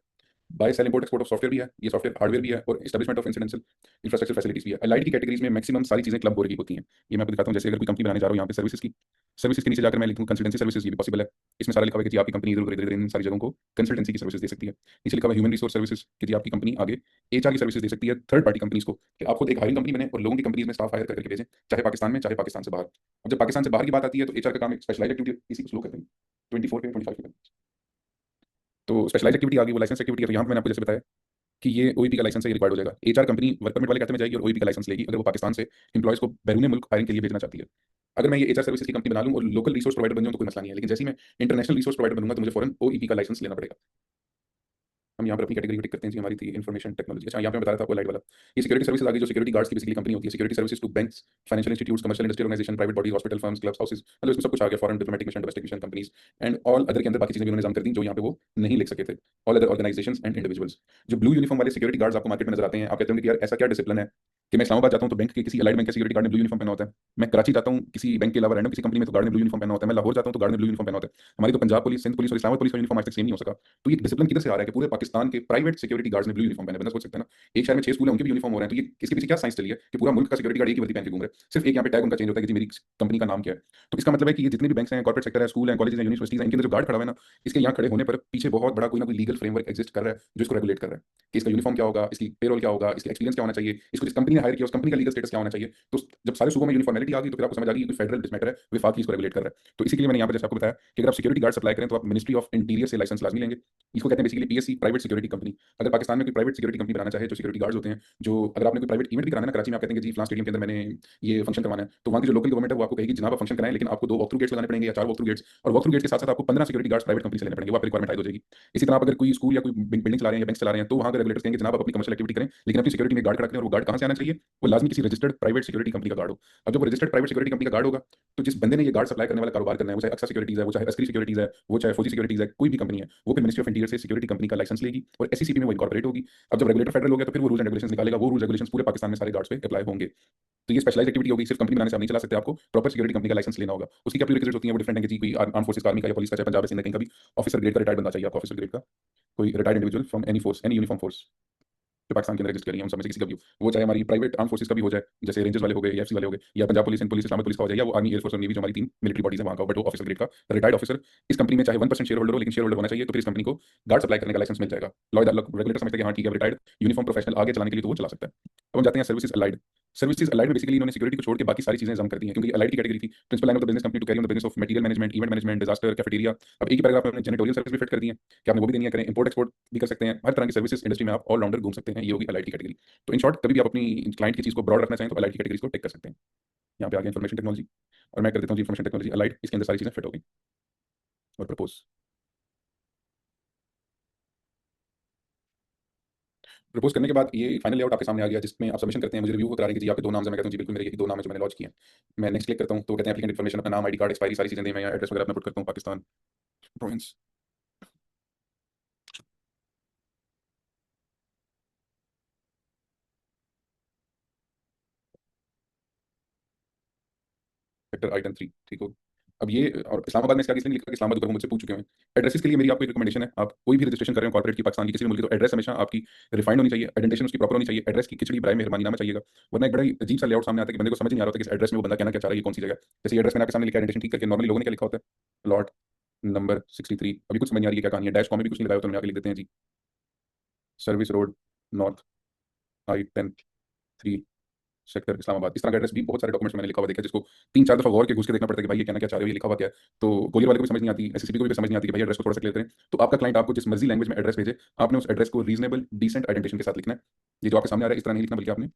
Buy sell import export of software भी है, ये सॉफ्टवेयर हार्डवेयर भी है, और establishment of incidental infrastructure facilities भी है। अलाइड की कैटेगरीज में मैक्सिमम सारी चीजें क्लब हो रही होती हैं। ये मैं आपको दिखाता हूँ, जैसे अगर कोई कंपनी बनाने जा रहा हूँ यहाँ पे सर्विसेज के नीचे जाकर मैं लिखूँ कंसल्टेंसी सर्विसेज, ये भी पॉसिबल है। इसमें सारा लिखा हुआ है कि जी आपकी कंपनी इधर उधर इन सारी जगहों को कंसल्टेंसी की सर्विसेज दे सकती है। नीचे लिखा हुआ है ह्यूमन रिसोर्स सर्विसेज, कि जी आपकी कंपनी आगे एचआर की सर्विसेज दे सकती है थर्ड पार्टी कंपनीज को, कि आप खुद एक हायरिंग कंपनी बने और लोगों की कंपनीज में स्टाफ हायर करके भेजें, चाहे पाकिस्तान में चाहे पाकिस्तान से बाहर। अब जब पाकिस्तान से बाहर की बात आती है तो एचआर का काम एक स्पेशलाइज एक्टिविटी, इसी को स्लो करते हैं 24 पे 25 पे। तो स्पेशलाइज एक्टिविटी आ गई, वो लाइसेंस एक्टिविटी है। तो यहाँ पे मैंने आपको जैसे बताया कि ये ओईपी का लाइसेंस है, ये रिक्वायर्ड हो जाएगा। एचआर कंपनी वर्क परमिट वाले खाते में जाएगी और ओईपी का लाइसेंस लेगी अगर वो पाकिस्तान से एम्प्लॉयज को बैरून मुल्क हायरिंग के लिए भेजना चाहती है। अगर मैं ये एचआर सर्विसेज की कंपनी बना लूं और लोकल रिसोर्स प्रोवाइडर बन जाऊं तो कोई मसला नहीं है, लेकिन जैसे ही मैं इंटरनेशनल रिसोर्स प्रोवाइडर बनूंगा तो मुझे फॉरन ओईपी का लाइसेंस लेना पड़ेगा। हम यहाँ पर अपनी कैटेगरी को टिक करते हैं जी, हमारी थी इन्फॉर्मेशन टेक्नोलॉजी। अच्छा यहाँ पे मैं बता रहा था आपको लाइट वाला, ये सिक्योरिटी सर्विसेज आ गई, जो सिक्योरिटी गार्ड्स की बेसिकली कंपनी होती है। Security services to banks, financial institutes, commercial industry organisation, private bodies, hospital, firms, clubs, houses, मतलब इसमें सब कुछ आ गया। Foreign diplomatic mission, domestic mission companies and all other के अंदर बाकी चीजें भी उन्होंने नाम कर दी जो यहाँ पे वो नहीं लिख सके थे। All other organisations and individuals. जो ब्लू यूनिफॉर्म वाले सिक्योरिटी गार्ड्स आपको मार्केट में नजर आते हैं, आप कहते हैं कि यार ऐसा क्या डिसिप्लिन है कि मैं इस्लामाबाद जाता हूँ तो बैंक के किसी अलाइड बैंक के सिक्योरिटी गार्ड ने ब्लू यूनिफॉर्म पहना होता है। मैं कराची जाता हूँ किसी बैंक के अलावा रैंडम किसी कंपनी में तो गार्ड ने ब्लू यूनिफॉर्म पहना होता है। मैं लाहौर जाता हूँ तो गार्ड ने ब्लू यूनिफॉर्म पहना होता है। हमारी तो पंजाब पुलिस, सिंध पुलिस और इस्लामाबाद पुलिस का यूनिफॉर्म आज तक सेम नहीं हो सका। तो ये डिसिप्लिन किधर से आ रहा है कि पूरे पाकिस्तान के प्राइवेट सिक्योरिटी गार्ड्स ने ब्लू यूनिफॉर्म पहने? बंदा सोच सकते हैं ना, एक शहर में 6 स्कूल है, उनके भी यूनिफॉर्म हो रहे हैं। तो ये इसके पीछे क्या साइंस चली है कि पूरा मुल्क का सिक्योरिटी गार्ड एक ही वर्दी पहन के घूम रहा है? सिर्फ एक यहाँ पे टैग उनका चेंज होता है कि जी मेरी कंपनी का नाम क्या है। तो इसका मतलब है कि ये जितने भी बैंक्स हैं, कॉर्पोरेट सेक्टर है, स्कूल है, कॉलेज है, यूनिवर्सिटीज है, इनके अंदर जो गार्ड खड़ा हुआ है ना, इसके यहाँ खड़े होने पर पीछे बहुत बड़ा कोई ना कोई लीगल फ्रेमवर्क एग्जिस्ट कर रहा है जो इसको रेगुलेट कर रहा है कि इसका यूनिफॉर्म क्या होगा, इसकी पेरोल क्या होगा, इसका एक्सपीरियंस क्या होना चाहिए, इसको जिस कंपनी ने हायर किया उस कंपनी का लीगल स्टेटस क्या होना चाहिए। तो जब सारे सूबों में यूनिफॉर्मिलिटी आ गई तो फिर आपको समझ आ गई कि फेडरल मैटर है, विफाक ही इसको रेगुलेट कर रहा है। तो इसी के लिए मैंने यहाँ पर जैसे आपको बताया कि अगर आप सिक्योरिटी गार्ड सप्लाई करें तो आप मिनिस्ट्री ऑफ इंटीरियर से लाइसेंस लाजमी लेंगे। इसको कहते हैं basically PSC, private security company. अगर पाकिस्तान में कोई प्राइवेट सिक्योरिटी कंपनी बनाना चाहे, जो सिक्योरिटी गार्ड्स होते हैं, जो अगर आपने कोई प्राइवेट इवेंट भी कराना है ना, कराची में आप कहते हैं कि जी फलां स्टेडियम के अंदर मैंने ये फंक्शन करवाना है, तो वहाँ की जो लोकल गवर्नमेंट है वो आपको कहेगी जनाब आप फंक्शन कराएं, लेकिन आपको 2 वॉक थ्रू गेट्स लगाने पड़ेंगे या 4 वॉक थ्रू गेट्स, और वॉक थ्रू गेट्स के साथ साथ आपको 15 सिक्योरिटी गार्ड्स प्राइवेट कंपनी से लेने पड़ेंगे। वो आपकी रिक्वायरमेंट आयद हो जाएगी। इसी तरह आप अगर कोई स्कूल या कोई बिल्डिंग चला रहे हैं या बैंक चला रहे हैं तो वहाँ के रेगुलेटर्स कहेंगे जनाब आप अपनी कमर्शियल एक्टिविटी करें, लेकिन अपनी सिक्योरिटी में गार्ड खड़ा करें। और वो गार्ड कहाँ से आना चाहिए? वो लाजमी किसी रजिस्टर्ड प्राइवेट सिक्योरिटी कंपनी का गार्ड हो। अब जब वो रजिस्टर्ड प्राइवेट सिक्योरिटी कंपनी का गार्ड होगा तो जिस बंदे ने ये गार्ड सप्लाई करने वाला कारोबार करना है, वो चाहे अक्सा सिक्योरिटीज है, वो चाहे अस्करी सिक्योरिटीज है, वो चाहे फौजी सिक्योरिटीज है, कोई भी कंपनी है, वो फिर मिनिस्ट्री ऑफ इंटीरियर से सिक्योरिटी कंपनी का लाइसेंस लेगी और एससीसीपी में वो इनकॉर्पोरेट होगी। अब जब रेगुलेटर फेडरल हो गया तो फिर वो रूल्स एंड रेगुलेशंस निकालेगा। वो रूल्स रेगुलेशंस पूरे पाकिस्तान में सारे गार्ड्स पे अप्लाई होंगे। तो ये स्पेशलाइज्ड एक्टिविटी होगी, सिर्फ कंपनी बनाने से आप नहीं चला सकते, आपको प्रॉपर सिक्योरिटी कंपनी का लाइसेंस लेना होगा। उसकी क्या प्रीरिक्विजिट्स होती हैं वो डिफरेंट है कि जी कोई आर्म फोर्सेस का, आर्मी का या पुलिस का, चाहे पंजाब है, सिंध है, कहीं का भी ऑफिसर ग्रेड का रिटायर्ड बंदा चाहिए आपको, ऑफिसर ग्रेड का कोई retired individual from any force, any uniform force जो पाकिस्तान के अंदर रजिस्टर करिए, हम सब में से किसी का भी हो, वो चाहे हमारी प्राइवेट आर्म फोर्सेस का भी हो जाए, जैसे रेंजर्स वाले हो गए, एफसी वाले हो गए, या Punjab police, police Islamabad police का हो जाए, या वो आर्मी, एयरफोर्स और नेवी जो हमारी 3 मिलिट्री बॉडीज है वहाँ का, बट वो ऑफिसर ग्रेड का रिटायर्ड ऑफिसर इस कंपनी में चाहे 1% शेयर होल्डर हो, लेकिन शेयर होल्डर होना चाहिए। तो फिर इस कंपनी को गार्ड सप्लाई करने का लाइसेंस मिल जाएगा। रेगुलेटर समझते हैं कि हाँ ठीक है, रिटायर्ड यूनिफॉर्म प्रोफेशनल आगे चलाने के लिए तो वो चला सकता है। अब हम जाते हैं सर्विसेज अलाइड। सर्विसेज अलाइड में बेसिकली इन्होंने सिक्योरिटी को छोड़ के बाकी सारी चीजें जम कर दी हैं, क्योंकि अलाइड की कैटेगरी थी principal line of the business company to carry on the business of material management, event management, disaster, cafeteria. अब एक ही पैराग्राफ में जेनेटोरियल सर्विस भी फिट कर दी है कि आपने वो भी देनी है, करें इंपोर्ट एक्सपोर्ट भी कर सकते हैं, हर तरह की सर्विसेज इंडस्ट्री में आप ऑलराउंडर घूम सकते हैं। ये होगी अलाइड की कैटेगरी। तो इन शॉर्ट कभी भी आप अपनी क्लाइंट की चीज को ब्रॉड रखना चाहें तो अलाइड की कैटेगरीज को टेक कर सकते हैं। यहाँ पे आ गया इन्फॉर्मेशन टेक्नोलॉजी और मैं कर देता हूँ इन्फॉर्मेशन टेक्नोलॉजी अलाइड, इसके अंदर सारी चीजें फिट हो गई। और प्रपोज प्रपोज करने के बाद ये फाइनल लेआउट आपके सामने आ गया, जिसमें आप सबमिशन करते हैं, मुझे रिव्यू को करा रहे हैं कि जी आपके 2 नाम है। मैं कहता हूँ जी बिल्कुल मेरे यही 2 नाम है जो मैंने लॉन्च किए हैं। मैं नेक्स्ट क्लिक करता हूँ तो कहते हैं एप्लीकेंट इन्फॉर्मेशन, अपना नाम, आईडी कार्ड, एक्सपायरी सारी चीजें दें। मैं यहाँ एड्रेस वगैरह अपना पुट करता हूँ, पाकिस्तान प्रोविंस, सेक्टर आइटम 3, ठीक हो। अब ये और इस्लामाबाद में इसका इसलिए लिखा कि इस्लामाबाद ऊपर वो मुझसे पूछ चुके हैं। एड्रेसेस के लिए मेरी आपको एक रिकमेंडेशन है, आप कोई भी रजिस्ट्रेशन कर रहे हो कॉर्पोरेट की पाकिस्तान की किसी भी मुल्क की, तो एड्रेस हमेशा आपकी रिफाइंड होनी चाहिए, आइडेंटिफिकेशन उसकी प्रॉपर होनी चाहिए। एड्रेस की खिचड़ी बराए मेहरबानी ना चाहिएगा, वरना एक बड़ा ही अजीब सा लेआउट सामने आता है कि बंदे को समझ नहीं आ रहा होता कि इस एड्रेस में वो बंदा कहना क्या चाह रहा है, ये कौन सी जगह। जैसे एड्रेस मैंने आपके सामने लिखा आइडेंटिफिकेशन ठीक करके, नॉर्मली लोगों ने क्या लिखा होता है लॉट नंबर 63। अभी कुछ समझ नहीं आ रही है क्या कहानी है, डैश कॉमा भी कुछ नहीं लगाया तो हम आगे लिख देते हैं जी service road north I-10 3 sector Islamabad. इस तरह का एड्रेस भी बहुत सारे डॉक्यूमेंट्स में मैंने लिखा हुआ देखा, जिसको 3-4 दफा गौर के घुस के देखना पड़ता है कि भाई ये कहना क्या चाह रहे हो, ये लिखा हुआ क्या है। तो कोरियर वाले को भी समझ नहीं आती, एसएसबी को भी समझ नहीं आती कि भाई एड्रेस को थोड़ा सा क्लियर करें। तो आपका क्लाइंट आपको जिस मर्जी लैंग्वेज में एड्रेस भेजे, आपने उस एड्रेस को रीजनेबल डिसेंट आइडेंटिफिकेशन के साथ लिखना है। ये जो आपके सामने आ रहा है इस तरह नहीं लिखना, बल्कि आपने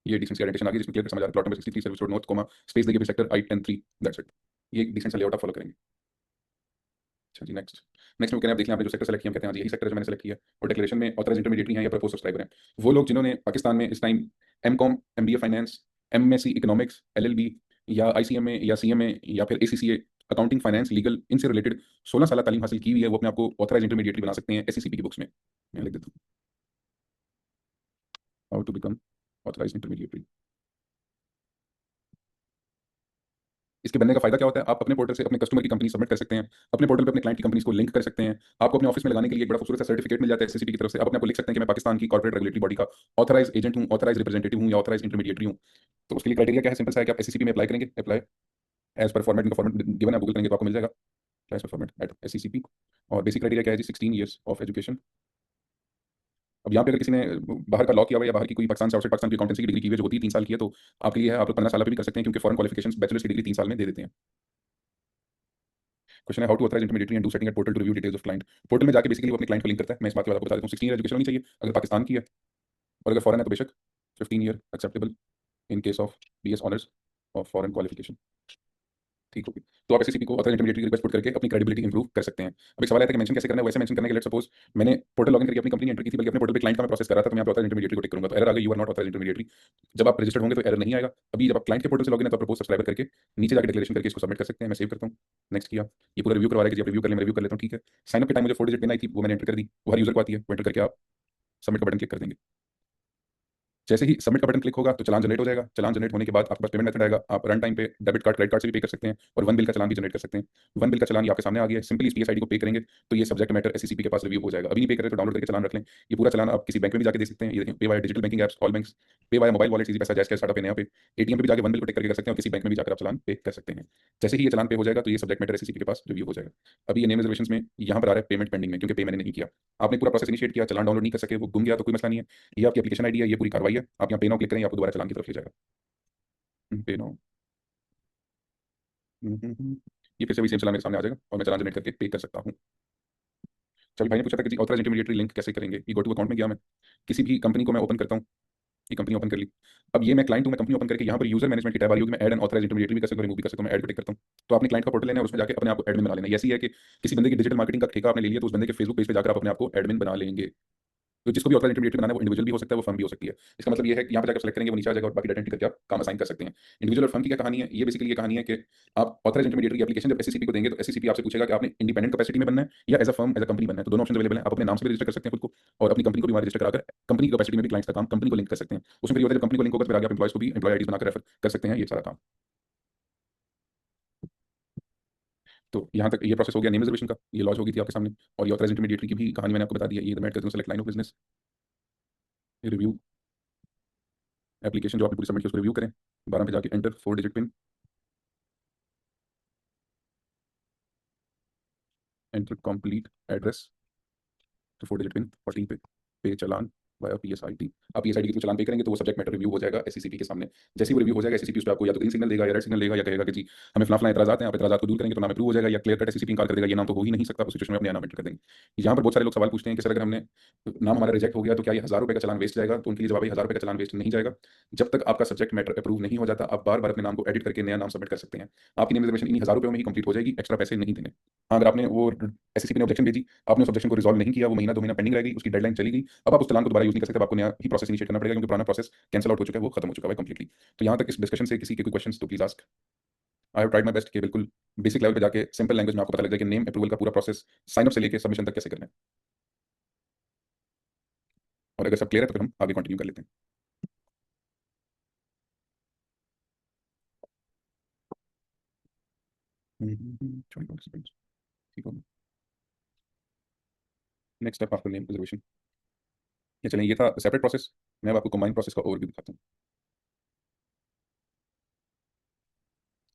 ये डिसेंट आइडेंटिफिकेशन आ गई जिसमें क्लियर समझ आ रहा है plot number 63 service road north comma space देके फिर सेक्टर I-10 3, दैट्स इट। ये एक डिसेंट सा लेआउट आप फॉलो करेंगे। अच्छा जी, नेक्स्ट नेक्स्ट में कहते हैं आप देख लें, आपने जो सेक्टर सेलेक्ट किया, हम कहते हैं हाँ जी यही सेक्टर जो मैंने सेलेक्ट किया और डिक्लेरेशन में ऑथराइज इंटरमीडिएटरी हैं या प्रपोज सब्सक्राइबर हैं, वो लोग जिन्होंने पाकिस्तान में इस time MCom, MBA finance, MSc economics, LLB या आईसीएमए या सीएमए या फिर एसीसीए, अकाउंटिंग, फाइनेंस, लीगल, इनसे रिलेटेड 16 साल तालीम हासिल की हुई है, वो अपने आप को ऑथराइज इंटरमीडिएटरी बना सकते हैं एससीसीपी की बुक्स में। मैं लिख देता हूँ how to become authorise intermediary. इसके बनने का फायदा क्या होता है, आप अपने पोर्टल से अपने कस्टमर की कंपनी सबमिट कर सकते हैं, अपने पोर्टल पे अपने क्लाइंट की कंपनीज को लिंक कर सकते हैं। आपको अपने ऑफिस में लगाने के लिए एक बड़ा खूबसूरत सा सर्टिफिकेट मिल जाता है एससीसीपी की तरफ से। आप अपने आप को लिख सकते हैं कि मैं पाकिस्तान की कॉर्पोरेट रेगुलेटरी बॉडी का ऑथराइज एजेंट हूँ, ऑथराइज रिप्रेजेंटेटिव हूँ या ऑथराइज इंटरमीडिएटरी हूँ। तो उसके लिए क्राइटेरिया क्या है, सिंपल सा है कि आप एससीसीपी में अप्लाई करेंगे, अप्लाई एज पर फॉर्मेट, इनका फॉर्मेट गिवन है, गूगल करेंगे तो आपको मिल जाएगा as per format at SECP. और बेसिक क्राइटेरिया क्या है जी, 16 ईयर्स ऑफ एजुकेशन। अब यहाँ पे अगर किसी ने बाहर का लॉ किया हुआ या बाहर की कोई पाकिस्तान से आउटसाइड पाकिस्तान की अकाउंटेंसी की डिग्री की हुई है जो होती है 3 साल की है, तो आपके लिए है, आप लोग 15 साल पे भी कर सकते हैं, क्योंकि फॉरेन क्वालिफिकेशंस बैचलर्स की डिग्री 3 साल में दे देते हैं। क्वेश्चन है how to authorise intermediary and do setting at portal to review details of client. Portal में जाके बेसिकली वो अपने क्लाइंट को लिंक करता है। मैं इस बात के बाद आपको बता देता हूँ, 16 ईयर एजुकेशन होनी चाहिए अगर पाकिस्तान की है, और अगर फॉरेन है तो बेशक 15 year acceptable in case of BS honours of foreign qualification, ठीक होगी। तो आप एससीसीपी को ऑथराइज इंटरमीडिएटरी की रिक्वेस्ट पुट करके अपनी क्रेडिबिलिटी इंप्रूव कर सकते हैं। अब एक सवाल आता है कि मेंशन कैसे करना है, वैसे मेंशन करने के लिए लेट्स सपोज मैंने पोर्टल लॉगिन करके अपनी कंपनी एंटर की थी, बल्कि अपने पोर्टल पे क्लाइंट का मैं प्रोसेस कर रहा था, तो मैं यहाँ पे ऑथराइज इंटरमीडिएटरी को टिक करूंगा तो एरर आ गई, you are not authorise intermediary. जब आप रजिस्टर्ड होंगे तो एरर नहीं आएगा। अभी जब आप क्लाइंट के पोर्टल से लॉगिन है तो आप प्रपोज सब्सक्राइबर करके नीचे जाकर डिक्लेरेशन करके इसको सबमिट कर सकते हैं। मैं सेव करता हूँ, नेक्स्ट किया, ये पूरा रिव्यू करवा रहा है कि आप रिव्यू कर लें, मैं रिव्यू कर लेता हूँ, ठीक है। साइन अप के टाइम मुझे 4 डिजिट पिन आई थी, वो मैंने एंटर कर दी, वो हर यूजर को आती है, वो एंटर करके आप सबमिट का बटन क्लिक कर देंगे। जैसे ही सबमिट का बटन क्लिक होगा तो चालान जनरेट हो जाएगा। चालान जनरेट होने के बाद आपके पास पेमेंट मेथड आएगा। आप रन टाइम पे डेबिट कार्ड, क्रेडिट कार्ड से भी पे कर सकते हैं और वन बिल का चालान भी जनरेट कर सकते हैं। वन बिल का चालान ये आपके सामने आ गया है। सिंपली इस पीएस आईडी को पे करेंगे तो ये सब्जेक्ट मैटर एससीसीपी के पास रिव्यू हो जाएगा। अभी नहीं पे करें तो डाउनलोड करके चालान रख लें। ये पूरा चालान आप किसी बैंक में भी जाके दे सकते हैं। ये देखें, पे via digital banking apps, all banks, पे वाया मोबाइल वॉलेट, इजी पैसा, जैस कैश, स्टार्टअप, नया पे, एटीएम पे भी जाके वन बिल को टिक करके कर सकते हैं और किसी बैंक में भी जाकर आप चालान पे कर सकते हैं। जैसे ही ये चालान पे हो जाएगा तो ये सब्जेक्ट मैटर एससीसीपी के पास रिव्यू हो जाएगा। अभी ये नेम रिजर्वेशन में यहाँ पर आ रहा है पेमेंट पेंडिंग में, क्योंकि पे मैंने नहीं किया। आपने पूरा प्रोसेस इनिशिएट किया, चालान डाउनलोड नहीं कर सके, वो गुम गया तो कोई मसला नहीं है। ये आपकी एप्लीकेशन आईडी है, ये पूरी कार्रवाई है। आप यहाँ पे नाउ क्लिक करें, आपको दोबारा चालान की तरफ ले जाएगा। पे नाउ ये फिर से वही सेम चालान मेरे सामने आ जाएगा और मैं चालान जनरेट करके पे कर सकता हूँ। चल भाई ने पूछा था कि ऑथराइज इंटरमीडिएटरी लिंक कैसे करेंगे। ये गो टू अकाउंट में गया मैं, किसी भी कंपनी को मैं ओपन करता हूँ। ये कंपनी ओपन कर ली। अब ये मैं क्लाइंट हूँ, मैं कंपनी ओपन करके यहाँ पर यूजर मैनेजमेंट की टैब आ रही होगी। मैं ऐड एंड ऑथराइज इंटरमीडिएटरी भी कर सकता हूँ, रिमूव भी कर सकता हूँ। मैं ऐड को टिक करता हूँ तो आपने क्लाइंट का पोर्टल लेना है, उसमें जाकर अपने आप को एडमिन बना लेना है। ऐसी है कि किसी बंदे की डिजिटल मार्केटिंग का ठेका आपने ले लिया तो उस बंदे के फेसबुक पेज पे जाकर आप अपने आप को एडमिन बना लेंगे। तो जिसको भी ऑथराइज इंटरमीडिएटरी बनाना है वो इंडिविजुअल भी हो सकता है, वो फर्म भी हो सकती है। इसका मतलब ये है कि यहाँ पे जाकर सेलेक्ट करेंगे, वो नीचे आ जाएगा और बाकी डाटा एंट्री करके आप काम असाइन कर सकते हैं। इंडिविजुअल और फर्म की क्या कहानी है, ये बेसिकली ये कहानी है कि आप ऑथराइज इंटरमीडिएटरी एप्लीकेशन जब एससीसीपी को देंगे तो एससीसीपी आपसे पूछेगा कि आपने इंडिपेंडेंट कैपेसिटी में बनना है या as a firm, as a company बनना है। तो दोनों ऑप्शन अवेलेबल हैं। आप अपने नाम से भी रजिस्टर कर सकते हैं खुद को और अपनी कंपनी को भी वहाँ रजिस्टर कराकर कंपनी की कैपेसिटी में भी क्लाइंट्स का काम कंपनी को लिंक कर सकते हैं। उसमें ये होता है जब कंपनी को लिंक होगा तो फिर आगे आप एम्प्लॉयज को भी एम्प्लॉय आईडीज बनाकर रेफर कर सकते हैं, ये सारा काम। तो यहाँ तक ये प्रोसेस हो गया नेम रिजर्वेशन का, ये लॉन्च होगी थी आपके सामने। और ये ऑथराइज इंटरमीडिएटरी की भी कहानी मैंने आपको बता दी है। ये मैं select line of business, review application जो आपने पूरी सबमिट की उसको रिव्यू करें। 12 पे जाके enter 4 digit pin, enter complete address तो 4 डिजिट पिन, 14 पे चालान वाया पीएसआईटी। आप पीएसआईटी के थ्रू चालान पे करेंगे तो वो सब्जेक्ट मैटर रिव्यू हो जाएगा एससीसीपी के सामने। जैसे ही वो रिव्यू हो जाएगा एससीसीपी उस पे आपको या तो ग्रीन सिग्नल देगा या रेड सिग्नल देगा या कहेगा कि जी हमें फलां एतराजात हैं, आप एतराजात को दूर करेंगे तो नाम अप्रूव हो जाएगा, या क्लियर कट एससीसीपी इनकार कर देगा, ये नाम तो हो ही नहीं सकता, उस सिचुएशन में अपने नाम एंटर कर देंगे। यहाँ पर बहुत सारे लोग सवाल पूछते हैं कि सर अगर हमने नाम हमारा रिजेक्ट हो गया तो क्या ये 1000 रुपये का चालान वेस्ट जाएगा। तो उनके लिए जवाब है 1000 रुपये का चालान वेस्ट नहीं जाएगा। जब तक आपका सब्जेक्ट मैटर अप्रूव नहीं हो जाता आप बार बार अपने नाम को एडिट करके नया नाम सबमिट कर सकते हैं। आपकी नेम रिजर्वेशन इन 1000 रुपये में ही कंप्लीट हो जाएगी, एक्स्ट्रा पैसे नहीं देने। हाँ, अगर आपने वो एससीसीपी ने ऑब्जेक्शन भेजी, आपने उस ऑब्जेक्शन को रिजॉल्व नहीं किया, वो महीना 2 महीना पेंडिंग रह गई, उसकी डेडलाइन चली गई, अब आप उस चालान को दोबारा यूज नहीं कर सकते। अब आपको नया ही प्रोसेस इनिशिएट करना पड़ेगा क्योंकि पुराना प्रोसेस कैंसिल आउट हो चुका है, वो खत्म हो चुका है कंप्लीटली। तो यहाँ तक इस डिस्कशन से किसी के कोई क्वेश्चंस तो please ask. I have tried my best कि बिल्कुल बेसिक लेवल पे जाके सिंपल लैंग्वेज में आपको पता लग जाए कि नेम अप्रूवल का पूरा प्रोसेस साइन अप से लेके सबमिशन तक कैसे करना है। और अगर सब क्लियर है तो फिर हम आगे कंटिन्यू कर लेते हैं। Next step after name reservation. ये चलें, ये था सेपरेट प्रोसेस। मैं अब आपको कंबाइन प्रोसेस का ओवरव्यू दिखाता हूँ।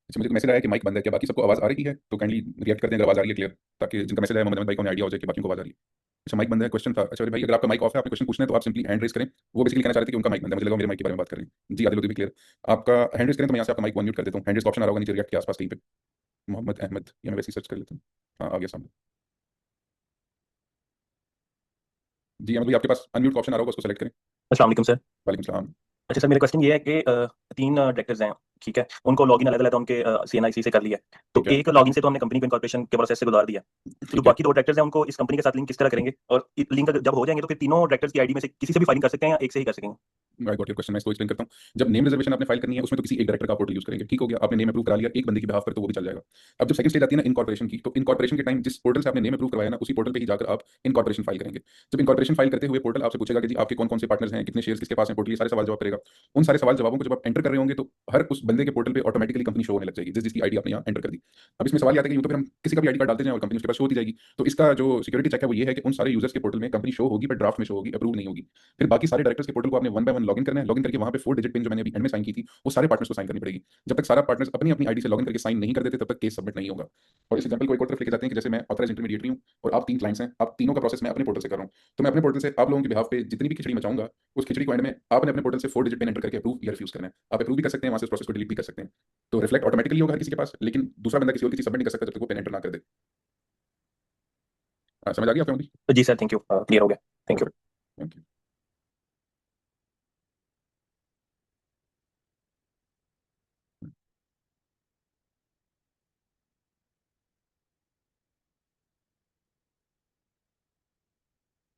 अच्छा, मुझे मैसेज आया कि माइक बंद है, क्या बाकी सबको आवाज आ रही है? तो काइंडली रिएक्ट कर दें अगर आवाज आ रही है क्लियर, ताकि जिनका मैसेज आया मोहम्मद भाई को आइडिया हो जाए कि बाकी को आवाज आ रही है। अच्छा, माइक बंद है, क्वेश्चन था। अच्छा भाई, अगर आपका माइक ऑफ है, आपने क्वेश्चन पूछना है तो आप सिंपली हैंड रेज करें। वो बेसिकली कहना चाह रहे थे कि उनका माइक बंद है, मुझे लगा मेरे माइक के बारे में बात कर रहे हैं। जी आदिल भी क्लियर। आपका हैंड रेज करें तो मैं यहाँ से आपका माइक अनम्यूट कर देता हूँ। हैंड रेज का ऑप्शन आ रहा होगा नीचे रिएक्ट के आसपास कहीं पे। मोहम्मद अहमद, या मैं वैसे ही सर्च कर लेता हूँ। हाँ, आ गया सामने। जी अहमद भाई, आपके पास अनम्यूट का ऑप्शन आ रहा होगा, उसको सेलेक्ट करें। अस्सलाम वालेकुम सर। वालेकुम सलाम। अच्छा सर, मेरा क्वेश्चन ये है कि 3 डायरेक्टर्स हैं, ठीक है, उनको लॉगिन अलग अलग उनके सीएनआईसी से कर लिया है। तो ठीक है, एक लॉगिन से तो हमने कंपनी को इनकॉर्पोरेशन के प्रोसेस से गुजार दिया, तो ठीक है। बाकी 2 डायरेक्टर्स हैं उनको इस कंपनी के साथ लिंक किस तरह करेंगे? और लिंक जब हो जाएंगे तो फिर तीनों डायरेक्टर्स की आईडी में से किसी से भी फाइलिंग कर सकते हैं या एक से ही कर सकेंगे? आई गॉट योर क्वेश्चन, मैं इसको एक्सप्लेन करता हूँ। जब नेम रिजर्वेशन आपने फाइल करनी है उसमें तो किसी एक डायरेक्टर का पोर्टल यूज करेंगे, ठीक हो गया। आपने नेम अप्रूव करा लिया एक बंदे की बिहाफ पर तो वो भी चल जाएगा। अब जब सेकंड स्टेज आती है ना इनकॉर्पोरेशन की, तो इनकॉर्पोरेशन के टाइम जिस पोर्टल से आपने नेम अप्रूव करवाया ना उसी पोर्टल पे ही जाकर आप इनकॉर्पोरेशन फाइल करेंगे। जब इनकॉर्पोरेशन फाइल करते हुए पोर्टल आपसे पूछेगा कि जी आपके कौन कौन से पार्टनर्स हैं, कितने शेयर्स किसके पास हैं, पोर्टल ये सारे सवाल जवाब करेगा। उन सारे सवाल जवाबों को जब आप एंटर कर रहे होंगे तो हर उस बंदे के पोर्टल पे ऑटोमेटिकली कंपनी शो होने लग जाएगी जिसकी आईडी आपने यहाँ एंटर कर दी। अब इसमें सवाल ये आता है कि यूं तो फिर हम किसी का भी आईडी कार्ड डालते जाएं और कंपनी उसके पास शो होती जाएगी। तो इसका जो सिक्योरिटी चेक है वो ये है कि उन सारे यूजर्स के पोर्टल में कंपनी शो होगी, पर ड्राफ्ट में शो होगी, अप्रूव नहीं होगी। फिर बाकी सारे डायरेक्टर्स के पोर्टल को आपने वन बाय वन लॉगिन करना है। लॉगिन करके वहां पे 4 डिजिट पिन जो मैंने अभी एंड में साइन की थी वो सारे पार्टनर्स को साइन करनी पड़ेगी। जब तक सारा पार्टनर्स अपनी अपनी आईडी से लॉगिन करके साइन नहीं कर देते तब तक केस सबमिट नहीं होगा। और इस एग्जांपल को एक और तरफ लेके जाते हैं कि जैसे मैं ऑथराइज इंटरमीडिएटरी हूं और आप 3 क्लाइंट्स हैं, आप तीनों का प्रोसेस मैं अपने पोर्टल से कर रहा हूं। तो मैं अपने पोर्टल से आप लोगों के बिहाफ पे जितनी भी खिचड़ी मचाऊंगा उस खिचड़ी को एंड में आपने अपने पोर्टल से 4 डिजिट पिन एंटर करके अप्रूव या रिफ्यूज करना है। आप अप्रूव भी कर सकते हैं, वहां से उस प्रोसेस को डिलीट भी कर सकते हैं। तो रिफ्लेक्ट ऑटोमेटिकली होगा हर किसी के पास, लेकिन दूसरा बंदा किसी और की चीज सबमिट नहीं कर सकता जब तक वो पिन एंटर ना कर दे। समझ आ गया आपको? तो जी सर, थैंक यू, क्लियर हो गया, थैंक यू। Thank you.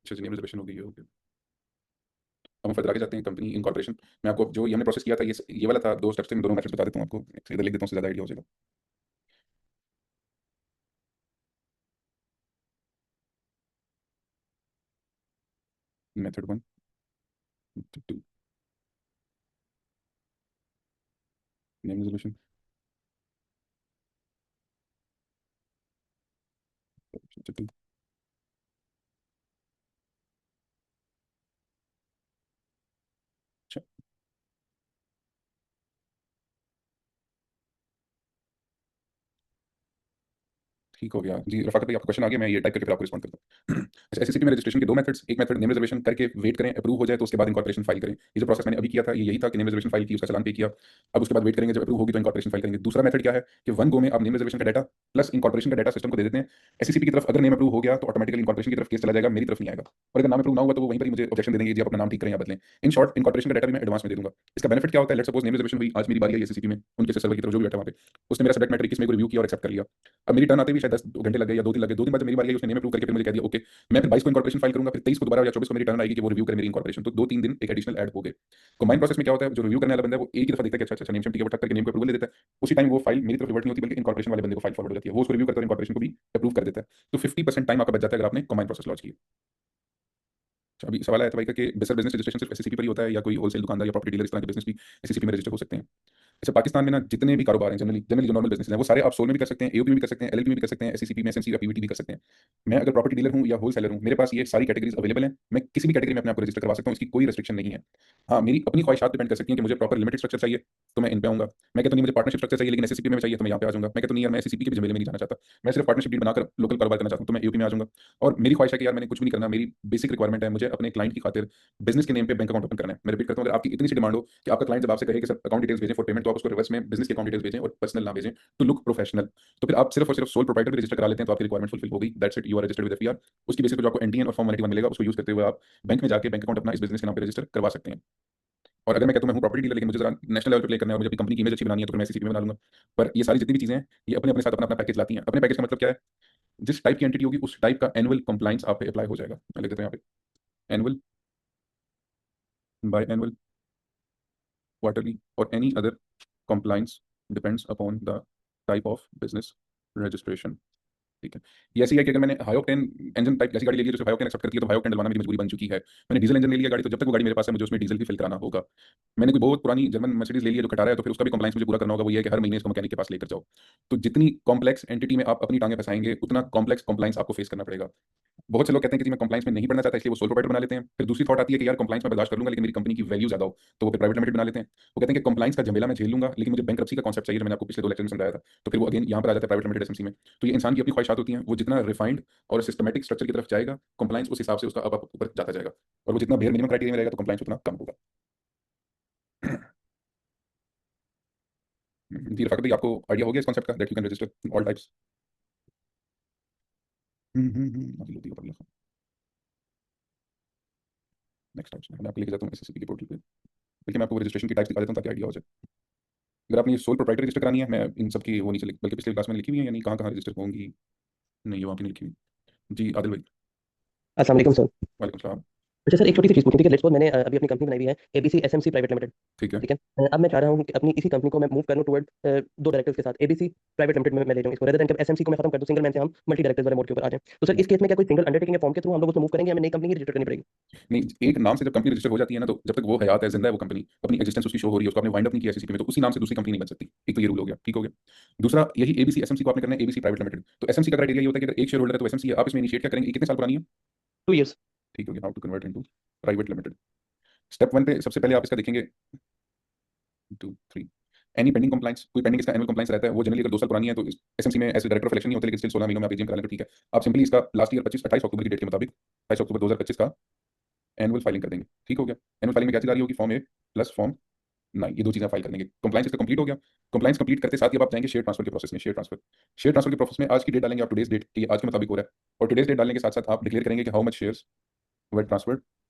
अच्छा, नेम रिजर्वेशन हो गई है, ओके। अब हम फर्दर आगे जाते हैं। कंपनी इनकॉर्पोरेशन में आपको जो ये हमने प्रोसेस किया था ये वाला था 2 स्टेप्स से। मैं दोनों मेथड्स बता देता हूँ आपको, इधर लिख देता हूँ, ज्यादा आइडिया हो जाएगा। Method 1, method 2, name resolution, method 2। अच्छा, ठीक हो गया जी। रफाकत भाई, आपका क्वेश्चन आ गया, मैं ये टाइप करके फिर आपको रिस्पॉन्ड करता हूँ। अच्छा, एससीसीपी में रजिस्ट्रेशन के दो मेथड्स, एक मेथड नेम रिजर्वेशन करके वेट करें, अप्रूव हो जाए तो उसके बाद इनकॉर्पोरेशन फाइल करें। ये जो प्रोसेस मैंने अभी किया था ये यही था कि नेम रिजर्वेशन फाइल की, उसका चालान पे किया, अब उसके बाद वेट करेंगे, जब अप्रूव होगी तो इनकॉर्पोरेशन फाइल करेंगे। दूसरा मेथड क्या है कि वन गो में आप नेम रिजर्वेशन का डाटा प्लस इनकॉर्पोरेशन का डाटा सिस्टम को दे देते हैं। एससीसीपी की तरफ अगर नेम अप्रूव हो गया तो ऑटोमेटिकली इनकॉर्पोरेशन की तरफ केस चला जाएगा, मेरी तरफ नहीं आएगा। और अगर नाम अप्रूव ना हुआ तो वो वहीं पर ही मुझे ऑब्जेक्शन दे देंगे, जी आप अपना नाम ठीक करें या बदलें। इन शॉर्ट, इनकॉर्पोरेशन का डाटा भी मैं एडवांस में दे दूंगा। इसका बेनिफिट क्या होता है, लेट्स सपोज नेम रिजर्वेशन हुई, आज मेरी बारी आई एससीसीपी में, उनके सर्वर की तरफ जो भी बैठा वहाँ पे, उसने मेरा सब्जेक्ट मैटर 21 में रिव्यू किया और एक्सेप्ट कर लिया। अब मेरी टर्न आते हुए शायद 10 घंटे लग गए या 2 दिन लग गए, 2 दिन बाद जब मेरी बारी आई उसने नेम अप्रूव करके फिर मुझे कह दिया ओके। मैं फिर 22 को इनकॉर्पोरेशन फाइल करूंगा, फिर 23 को दोबारा या 24 को मेरी टर्न आएगी कि वो रिव्यू करे मेरी इनकॉर्पोरेशन, तो 2-3 दिन एक एडिशनल ऐड हो गए। कंबाइन प्रोसेस में क्या होता है, जो रिव्यू करने वाला बंदा है वो एक ही दफा देखता है कि अच्छा अच्छा नेम ठीक है, वो टक करके नेम को अप्रूवल दे देता है। उसी टाइम वो फाइल मेरी तरफ रिवर्ट नहीं होती बल्कि इनकॉर्पोरेशन वाले बंदे को फाइल फॉरवर्ड हो जाती है, वो उसको रिव्यू करता है और इनकॉर्पोरेशन को भी अप्रूव कर देता है। तो 50% टाइम आपका बच जाता है अगर आपने कंबाइन प्रोसेस लॉन्च की। अच्छा, अभी सवाल आया था भाई का कि बिजनेस रजिस्ट्रेशन सिर्फ एससीसीपी पर ही होता है या कोई होलसेल दुकानदार या प्रॉपर्टी डीलर इस तरह के बिजनेस भी एससीसीपी में रजिस्टर हो सकते हैं। अच्छा, पाकिस्तान में ना जितने भी कारोबार हैं, जनरली जनरली जो नॉर्मल बिजनेस हैं वो सारे आप सोल में भी कर सकते हैं, एओपी में भी कर सकते हैं, एलएलपी में भी कर सकते हैं, एससीसीपी में, एसएमसी या पीवीटी भी कर सकते हैं। मैं अगर प्रॉपर्टी डीलर हूं या होलसेलर हूं, मेरे पास ये सारी कैटेगरीज अवेलेबल हैं, मैं किसी भी कैटेगरी में अपने आप को रजिस्टर करवा सकता हूं, इसकी कोई रेस्ट्रिक्शन नहीं है। हाँ, मेरी अपनी ख्वाहिशात डिपेंड कर सकती हैं कि मुझे प्रॉपर लिमिटेड स्ट्रक्चर चाहिए तो मैं इन पे आऊंगा। मैं कहता नहीं मुझे पार्टनरशिप स्ट्रक्चर चाहिए लेकिन एससीसीपी में चाहिए तो मैं यहाँ पे आ जाऊंगा। मैं कहता नहीं यार मैं एससीसीपी के भी झमेले में नहीं जाना चाहता, मैं सिर्फ पार्टनरशिप डील बनाकर लोकल कारोबार करना चाहता हूं तो मैं एओपी में आ जाऊंगा। और मेरी ख्वाहिश है कि यार मैंने कुछ भी नहीं करना, मेरी बेसिक रिक्वायरमेंट है मुझे अपने क्लाइंट की खातिर बिजनेस के नेम पे बैंक अकाउंट ओपन करना है। मैं रिपीट करता हूं, अगर आपकी इतनी सी डिमांड हो कि आपका क्लाइंट जब आपसे कहे कि सर अकाउंट डिटेल्स भेजें फॉर पेमेंट, तो आप उसको रिवर्स में बिजनेस के अकाउंट डिटेल्स भेजें और पर्सनल ना भेजें, टू लुक प्रोफेशनल, तो फिर आप सिर्फ और सिर्फ सोल प्रोप्राइटर भी रजिस्टर करा लेते हैं तो आपकी रिक्वायरमेंट फुलफिल हो गई, that's it, you are registered with FER. उसकी बेसिस पे जो आपको एनटीएन और फॉर्म 181 मिलेगा उसको यूज करते हुए आप बैंक में जाके बैंक अकाउंट अपना इस बिजनेस के नाम पे रजिस्टर करवा सकते हैं। और अगर मैं कहता हूं मैं हूं प्रॉपर्टी डीलर लेकिन मुझे जरा नेशनल लेवल पे प्ले करना है और मुझे अपनी कंपनी की इमेज अच्छी बनानी है तो फिर मैं एससीसीपी में बना लूंगा। पर ये सारी जितनी भी चीजें हैं ये अपने अपने साथ अपना अपना पैकेज लाती हैं। अपने पैकेज का मतलब क्या है, जिस टाइप की एंटिटी होगी उस टाइप का एनुअल कंप्लाइंस आप पे अप्लाई हो जाएगा। मैं लिख देता हूं यहाँ पे annual, by annual, quarterly, or any other compliance depends upon the type of business registration। ठीक है, ये ऐसी है कि अगर मैंने हाई ऑक्टेन इंजन टाइप जैसी गाड़ी ले ली है जो सिर्फ हाई ऑक्टेन एक्सेप्ट करती है तो हाई ऑक्टेन डलवाना मेरी मजबूरी बन चुकी है। मैंने डीजल इंजन ले लिया गाड़ी, तो जब तक वो गाड़ी मेरे पास है मुझे उसमें डीजल भी फिल कराना होगा। मैंने कोई बहुत पुरानी जर्मन मर्सिडीज ले ली है जो खटारा है तो फिर उसका भी कंप्लाइंस मुझे पूरा करना होगा, वो ये है कि हर महीने इसको मैकेनिक के पास लेकर जाओ। तो जितनी कॉम्प्लेक्स एंटिटी में आप अपनी टांगे फंसाएंगे उतना कॉम्प्लेक्स कंप्लाइंस आपको फेस करना पड़ेगा। बहुत से लोग कहते हैं कि जी मैं कंप्लाइंस में नहीं पढ़ना चाहता इसलिए वो सोल प्रोप्राइटर बना लेते हैं। फिर दूसरी थॉट आती है कि यार कंप्लाइंस में बर्दाश्त कर लूंगा लेकिन मेरी कंपनी की वैल्यू ज्यादा हो, तो वो फिर प्राइवेट लिमिटेड बना लेते हैं। वो कहते हैं कि कंप्लाइंस का झमेला मैं झेल लूंगा लेकिन मुझे बैंक्रप्सी का कॉन्सेप्ट चाहिए जो मैंने आपको पिछले 2 लेक्चर में समझाया था, तो फिर वो अगेन यहाँ पर आ जाता है प्राइवेट लिमिटेड एसएमसी में। तो ये इंसान की अपनी ख्वाहिशात होती हैं, वो जितना रिफाइंड और सिस्टमेटिक स्ट्रक्चर की तरफ जाएगा कंप्लाइंस उस हिसाब से उसका अब ऊपर जाता जाएगा, और वो जितना बेयर मिनिमम क्राइटेरिया में रहेगा तो कंप्लाइंस उतना कम होगा। जी रफाकत भाई, आपको आइडिया हो गया इस कॉन्सेप्ट का that you can register all types. Next types मैं आपको लेके जाता हूँ एसएससी के पोर्टल पे, बल्कि मैं आपको रजिस्ट्रेशन की टाइप्स दिखा देता हूँ ताकि आइडिया हो जाए। अगर आपने सोल प्रोप्राइटर रजिस्टर करानी है, मैं इन सब की वो नीचे बल्कि पिछले क्लास में लिखी हुई है, यानी कहाँ कहाँ रजिस्टर होंगी, नहीं ये वहाँ पे नहीं लिखी हुई। जी आदिल भाई। अस्सलाम वालेकुम सर। वालेकुम सलाम। अच्छा सर, एक छोटी सी चीज़ पूछनी थी कि लेट्स सपोज मैंने अभी अपनी कंपनी बनाई हुई है एबीसी एसएमसी प्राइवेट लिमिटेड। ठीक है। ठीक है। अब मैं चाह रहा हूँ कि अपनी इसी कंपनी को मैं मूव करूँ टुवर्ड 2 डायरेक्टर्स के साथ, एबीसी प्राइवेट लिमिटेड में मैं ले जाऊँ इसको, रेदर देन एसएमसी को मैं खत्म कर दूँ, सिंगल मैन से हम मल्टी डायरेक्टर्स वाले मोड के ऊपर आ जाएं। तो सर इस केस में क्या कोई सिंगल अंडरटेकिंग फॉर्म के थ्रू हम लोग उसको मूव करेंगे, हमें नई कंपनी रजिस्टर करनी पड़ेगी? नहीं, एक नाम से जब कंपनी रजिस्टर हो जाती है ना, तो जब तक वो हयात है, जिंदा है, वो कंपनी अपनी एग्जिस्टेंस उसकी शो हो रही है, उसको आपने वाइंड अप नहीं किया एससीसी में, तो उसी नाम से दूसरी कंपनी नहीं बन सकती। एक तो ये रूल हो गया, ठीक हो गया। दूसरा, यही एबीसी एसएमसी को आपने करना है एबीसी प्राइवेट लिमिटेड, तो एसएमसी का क्राइटेरिया ये होता है कि अगर एक शेयर होल्डर है तो एसएमसी आप इसमें इनिशिएट क्या करेंगे, कितने साल पुरानी है? 2 years। ठीक हो गया, how to convert into private limited. Step 1 पे सबसे पहले आप इसका देखेंगे 2 3 एनी पेंडिंग कंप्लाइंस, कोई पेंडिंग इसका एनुअल कंप्लाइंस रहता है, वो जनरली अगर 2 साल पुरानी है तो एसएमसी में ऐसे डायरेक्टर ऑफ इलेक्शन नहीं होते लेकिन स्टिल 16 महीनों में आप एजीएम करा लें तो ठीक है। आप सिंपली इसका लास्ट ईयर 28 अक्टूबर की डेट के मुताबिक 28 अक्टूबर 2025 का एनुअल फाइलिंग कर देंगे, ठीक हो गया। एनुअल फाइलिंग में क्या चीज आ रही होगी, फॉर्म ए प्लस फॉर्म 9, ये 2 चीजें फाइल कर देंगे। कंप्लाइंस इसका कंप्लीट हो गया। कंप्लाइंस कंप्लीट करते साथ ही अब आप जाएंगे शेयर ट्रांसफर के प्रोसेस में। शेयर ट्रांसफर के प्रोसेस में आज की डेट डालेंगे आप, टुडेज डेट की आज के मुताबिक हो रहा है, और टुडेज डेट डालने के साथ साथ आप डिक्लेयर करेंगे कि how much shares were transferred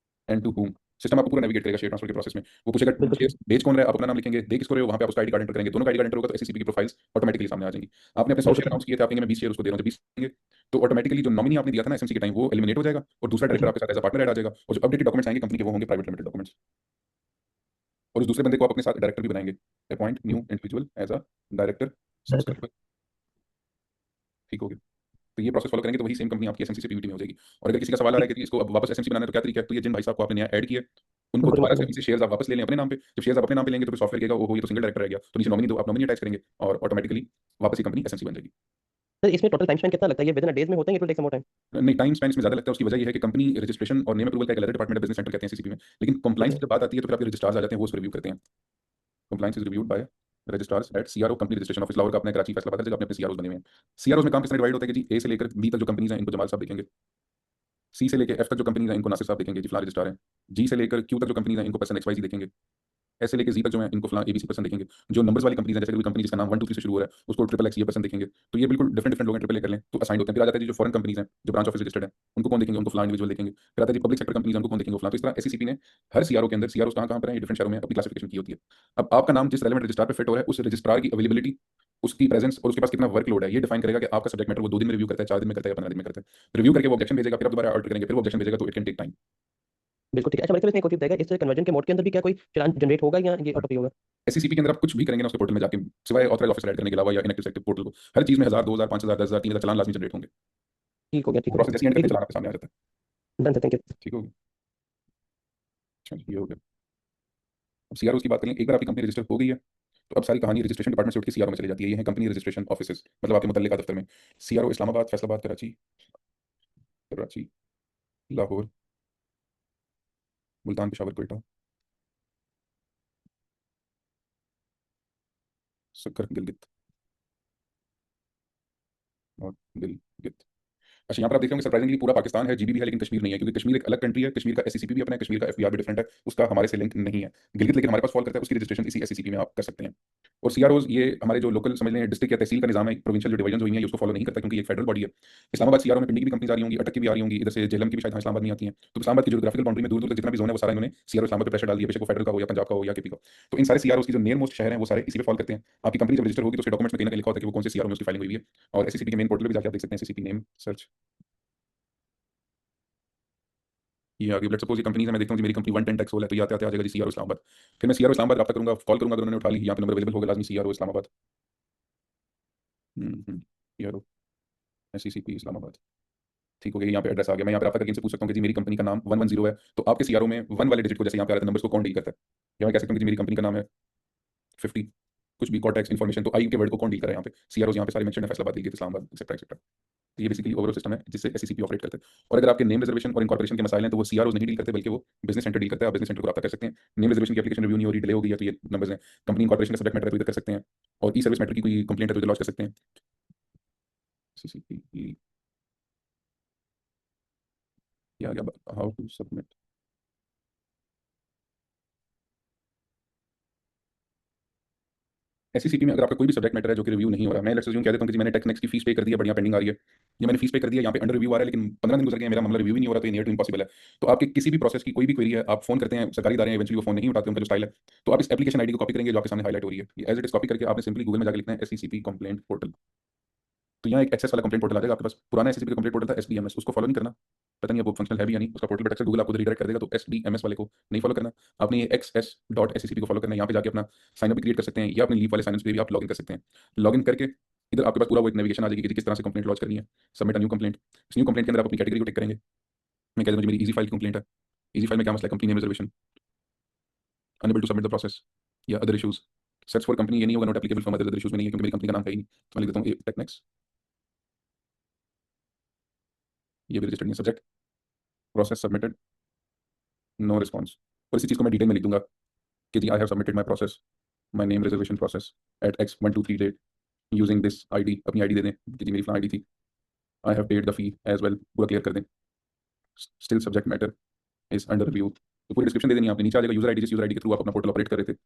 and to whom. System आपको पूरा नेविगेट करेगा शेयर ट्रांसफर के प्रोसेस में। वो पूछेगा बिल्कुल सर। शेयर बेच कौन रहा है, आप अपना नाम लिखेंगे, दे किसको रहे हो, वहां पे आप उसका आईडी कार्ड एंटर करेंगे, दोनों का आईडी कार्ड एंटर होगा तो एससीसीपी की प्रोफाइल्स ऑटोमेटिकली सामने आ जाएंगी। आपने अपने 100 बिल्कुल शेयर सर। अनाउंस किए थे, आप कहेंगे मैं 20 शेयर उसको दे रहा हूं, जब 20 देंगे तो ऑटोमेटिकली जो नॉमिनी आपने दिया था ना एसएमसी के टाइम वो एलिमिनेट हो जाएगा और दूसरा डायरेक्टर अच्छा। आपके साथ एज अ पार्टनर ऐड आ जाएगा, और जो अपडेटेड डॉक्यूमेंट्स आएंगे कंपनी के वो होंगे प्राइवेट लिमिटेड डॉक्यूमेंट्स। और उस दूसरे बंदे को आप अपने साथ डायरेक्टर भी बनाएंगे, appoint new individual as a director subscriber. ठीक हो गया। तो ये प्रोसेस फॉलो करेंगे तो वही सेम कंपनी आपकी एसएमसी से पीवीटी में हो जाएगी। और अगर किसी का सवाल आ रहा है कि इसको अब वापस एसएमसी बनाना है तो क्या तरीका है, तो ये जिन भाई साहब को आपने नया ऐड किया उनको उनको रिमूव दोबारा कर से दें। उनसे शेयर्स आप वापस ले लें अपने नाम पे। जब शेयर्स आप अपने नाम पे लेंगे तो फिर सॉफ्टवेयर कहेगा वो ये तो सिंगल डायरेक्टर रह गया, तो नीचे नॉमिनी दो, आप नॉमिनी अटैच करेंगे और ऑटोमेटिकली वापस ये कंपनी एसएमसी बन जाएगी। सर इसमें टोटल टाइम स्पेंड कितना लगता है? ये विदिन डेज में होता है, it will take some more time? नहीं, टाइम स्पेंड इसमें ज़्यादा लगता है। उसकी वजह ये है कि कंपनी रजिस्ट्रेशन और नेम अप्रूवल का एक अलग डिपार्टमेंट है, बिजनेस सेंटर कहते हैं सीसीपी में। लेकिन कंप्लाइंस की जब बात आती है तो फिर आपके रजिस्ट्रार्स आ जाते हैं, वो उसको रिव्यू करते हैं। Compliance is reviewed by registrars at CRO company registration office Lahore का अपना कराची फैसला जगह अपने सीआरओ बने हुए हैं। सीआरओ में काम किस तरह डिवाइड होता है कि जी ए से लेकर बी तक जो कंपनीज हैं इनको जमाल साहब देखेंगे, सी से लेकर एफ तक जो कंपनीज हैं इनको नासिर साहब देखेंगे जी फलां रजिस्ट्रार हैं, जी से लेकर क्यू तक जो कंपनीज हैं इनको पर्सन एक्स वाई जी देखेंगे, ऐसे लेके जी तक जो है इनको फलां एबीसी पर्सन देखेंगे। जो नंबर्स वाली कंपनीज हैं जैसे कोई कंपनी जिसका नाम 1 2 3 से शुरू हो रहा है उसको ट्रिपल एक्स ये पर्सन देखेंगे। तो ये बिल्कुल डिफरेंट डिफरेंट लोग ट्रिपल ए कर लें तो असाइन होते हैं। फिर आ जाता है जी जो फॉरेन कंपनीज हैं जो ब्रांच ऑफिस रजिस्टर्ड है उनको कौन देखेंगे, उनको फलां इंडिविजुअल देखेंगे। फिर आता है जी पब्लिक सेक्टर कंपनीज उनको कौन देखेंगे, फलां। तो इस तरह एससीसीपी ने हर सीआरओ के अंदर सीआरओ कहाँ कहाँ पर है ये डिफरेंट शहरों में अपनी क्लासिफिकेशन की होती है। अब आपका नाम जिस रेलेवेंट रजिस्ट्रार पे फिट हो रहा है उस रजिस्ट्रार की अवेलेबिलिटी, उसकी प्रेजेंस और उसके पास कितना वर्कलोड है ये डिफाइन करेगा कि आपका सब्जेक्ट मैटर वो 2 दिन में रिव्यू करता है, 4 दिन में करता है या 15 दिन में करता है। रिव्यू करके वो ऑब्जेक्शन भेजेगा, फिर आप दोबारा ऑर्डर करेंगे, फिर वो ऑब्जेक्शन भेजेगा, तो इट कैन टेक टाइम। बिल्कुल ठीक है। अच्छा मेरे ख्याल से इसमें एक और चीज़ बताइएगा, इस कन्वर्जन के मोड के अंदर भी क्या कोई चालान जनरेट होगा या ये ऑटो पे होगा? एससीसीपी के अंदर आप कुछ भी करेंगे ना उसके पोर्टल में जाके, सिवाय ऑथराइज ऑफिसर ऐड करने के अलावा या इनएक्टिव सेक्टिव पोर्टल को, हर चीज में 1000 2000 5000 10000 3000 चालान लाजमी जनरेट होंगे। ठीक हो गया, ठीक हो प्रोसेस गया। जैसे एंड करते ठीक हैं है, चालान आपके सामने आ जाता है। Done sir, thank you. ठीक हो गया। अच्छा ये हो गया। अब सीआरओ की बात करें, एक बार आपकी कंपनी रजिस्टर हो गई है तो अब सारी कहानी रजिस्ट्रेशन डिपार्टमेंट से उठ के सीआरओ में चली जाती है। ये है कंपनी रजिस्ट्रेशन ऑफिसेज, मतलब आपके मुतल्लिका दफ्तर में। सीआरओ इस्लामाबाद, फैसलाबाद, कराची, कराची, लाहौर, मुल्तान, पेशावर, कोयटा, सक्कर, गिलगित और गिलगित। अच्छा यहाँ पर आप देख रहे होंगे सरप्राइजिंगली पूरा पाकिस्तान है, जीबी भी है, लेकिन कश्मीर नहीं है, क्योंकि कश्मीर एक अलग कंट्री है। कश्मीर का एससीसीपी भी अपना है, कश्मीर का एफबीआर भी डिफरेंट है, उसका हमारे से लिंक नहीं है। गिलगित लेकिन हमारे पास फॉल करता है, उसकी रजिस्ट्रेशन इसी एससीसीपी में आप कर सकते हैं। और सीआरओज ये हमारे जो लोकल समझ लें डिस्ट्रिक्ट या तहसील का निजाम है, प्रोविंशियल जो डिवीजन हुई है ये उसको फॉलो नहीं करता, क्योंकि ये फेडरल बॉडी है। इस्लामाबाद सीआरओ में पिंडी की भी कंपनीज आ रही होंगी, अटक की भी आ रही होंगी, इधर से जेलम की भी शायद इस्लामाबाद नहीं आती हैं। तो इस्लामाबाद की ज्योग्राफिकल बाउंड्री में दूर दूर तक जितना भी जोन है वो सारा इन्होंने सीआरओ इस्लामाबाद पे प्रेशर डाल दिया, बेशक वो फेडरल का हो या पंजाब का हो या केपी का। तो इन सारे सीआरओ की जो नियर मोस्ट शहर हैं वो सारे इसी पे फॉल करते हैं। आपकी कंपनी जब रजिस्टर होगी तो उसके डॉक्यूमेंट्स में कहीं ना कहीं लिखा होता है कि वो कौन से सीआरओ में उसकी फाइलिंग हुई है। और एससीसीपी के मेन पोर्टल पे भी जाकर आप देख सकते हैं एससीसीपी नेम सर्च, ये आगे लेट्स सपोज ये कंपनी है, मैं देखता हूँ कि मेरी कंपनी 110 टैक्स है, तो ये आते आते आ जाएगा जी सीआरओ इस्लामाबाद। फिर मैं सीआरओ इस्लामाबाद रब्ता करूंगा, कॉल करूंगा, अगर उन्होंने उठा ली यहाँ पे नंबर अवेलेबल होगा लाजमी CRO Islamabad. CRO SCCP Islamabad. ठीक हो गया, यहाँ पे एड्रेस आ गया। मैं यहाँ पे रब्ता करके इनसे पूछ सकता हूँ कि जी मेरी कंपनी का नाम 110 है, तो आपके सीआरओ में 1 वाले डिजिट को जैसे यहाँ पे आ रहा था नंबर्स को कौन डील करता है। या मैं कह सकता हूँ कि जी मेरी कंपनी का नाम है 50 कुछ भी कॉन्टैक्ट इन्फॉर्मेशन, तो आई के वर्ड को कौन डील कर रहा है यहाँ पे। सीआरओ यहाँ पे सारे मेंशन है, फैसलाबाद, गिलगित, इस्लामाबाद, एक्सेट्रा एक्सेट्रा। तो ये बेसिकली ओवरऑल सिस्टम है जिससे एससीसीपी ऑपरेट करते हैं। और अगर आपके नेम रिजर्वेशन और इनकॉर्पोरेशन के मसाइल हैं तो वो सीआरओ नहीं डील करते, बल्कि वो बिजनेस सेंटर डील करता है। आप बिजनेस सेंटर को रब्ता कर सकते हैं। नेम रिजर्वेशन की एप्लीकेशन रिव्यू नहीं हो रही, डिले हो गई है, तो ये नंबर्स हैं। कंपनी इनकॉर्पोरेशन का सब्जेक्ट मैटर है तो इधर कर सकते हैं। और ई सर्विस मैटर की कोई कंप्लेंट है तो इधर लॉन्च कर सकते हैं। सीसीपी या हाउ टू सबमिट। एससीसीपी में अगर आपका कोई भी सब्जेक्ट मैटर है जो कि रिव्यू नहीं हो रहा, मैं लेट्स अज्यूम कह देता हूँ कि जी मैंने टेक नेक्स्ट की फीस पे कर दिया, बढ़िया पेंडिंग आ रही है, ये मैंने फीस पे कर दिया, यहाँ पे अंडर रिव्यू आ रहा है, लेकिन 15 दिन गुजर गए, मेरा मामला रिव्यू ही नहीं हो रहा, तो ये नियर टू इम्पॉसिबल है। तो आपके किसी भी प्रोसेस की कोई भी क्वेरी है, आप फोन करते हैं, सरकारी इदारे हैं, इवेंचुअली वो फोन नहीं उठाते, उनका जो स्टाइल है, तो आप इस एप्लीकेशन आईडी को कॉपी करेंगे जो आपके सामने हाईलाइट हो रही है, एज इट इज कॉपी करके आपने सिंपली गूगल में जाकर लिखना है एससीसीपी कंप्लेंट पोर्टल। तो यहाँ एक एक्सेस वाला कंप्लेंट पोर्टल आ जाएगा आपके पास। पुराना एससीसीपी का कंप्लेंट पोर्टल था एसडीएमएस, उसको फॉलो नहीं करना। पता नहीं अब वो फंक्शनल है भी या नहीं, उसका पोर्टल पर अक्सर गूगल आपको रिडायरेक्ट कर देगा, तो एसडीएमएस वाले को नहीं फॉलो करना। आपने ये xs.scp को फॉलो करना है। यहाँ पे जाके अपना साइन अप क्रिएट कर सकते हैं, या अपने लीव वाले साइन पे भी आप लॉगिन कर सकते हैं। लॉगिन करके इधर आपके पास पूरा वो एक नेविगेशन आ जाएगी कि किस तरह से कंप्लेंट लॉन्च करनी है। Submit a new complaint. इस न्यू कंप्लेंट के अंदर आप अपनी कैटेगरी को टिक करेंगे। मैं कह दूँ मेरी इजी फाइल की कंप्लेंट है। इजी फाइल में क्या मसला है, company name reservation, unable to submit the process या other issues. Search for company ये नहीं होगा, not applicable for other issues में नहीं है, क्योंकि मेरी कंपनी का नाम है ही नहीं। तो मैं लिख देता हूँ टेक नेक्स्ट, ये भी रजिस्टर्ड नहीं है। Subject process submitted, no response. और इसी चीज़ को मैं डिटेल में लिख दूंगा कि जी I have submitted my process, my name reservation process at x123 date using this ID. अपनी आईडी दे दें कि जी मेरी फलां आईडी थी। I have paid the fee as well, पूरा क्लियर कर दें। Still subject matter is under review, तो पूरी डिस्क्रिप्शन दे देनी है। आपने नीचे आ जाएगा यूजर आईडी, जिस यूजर आईडी के थ्रू आप अपना पोर्टल ऑपरेट कर रहे थे।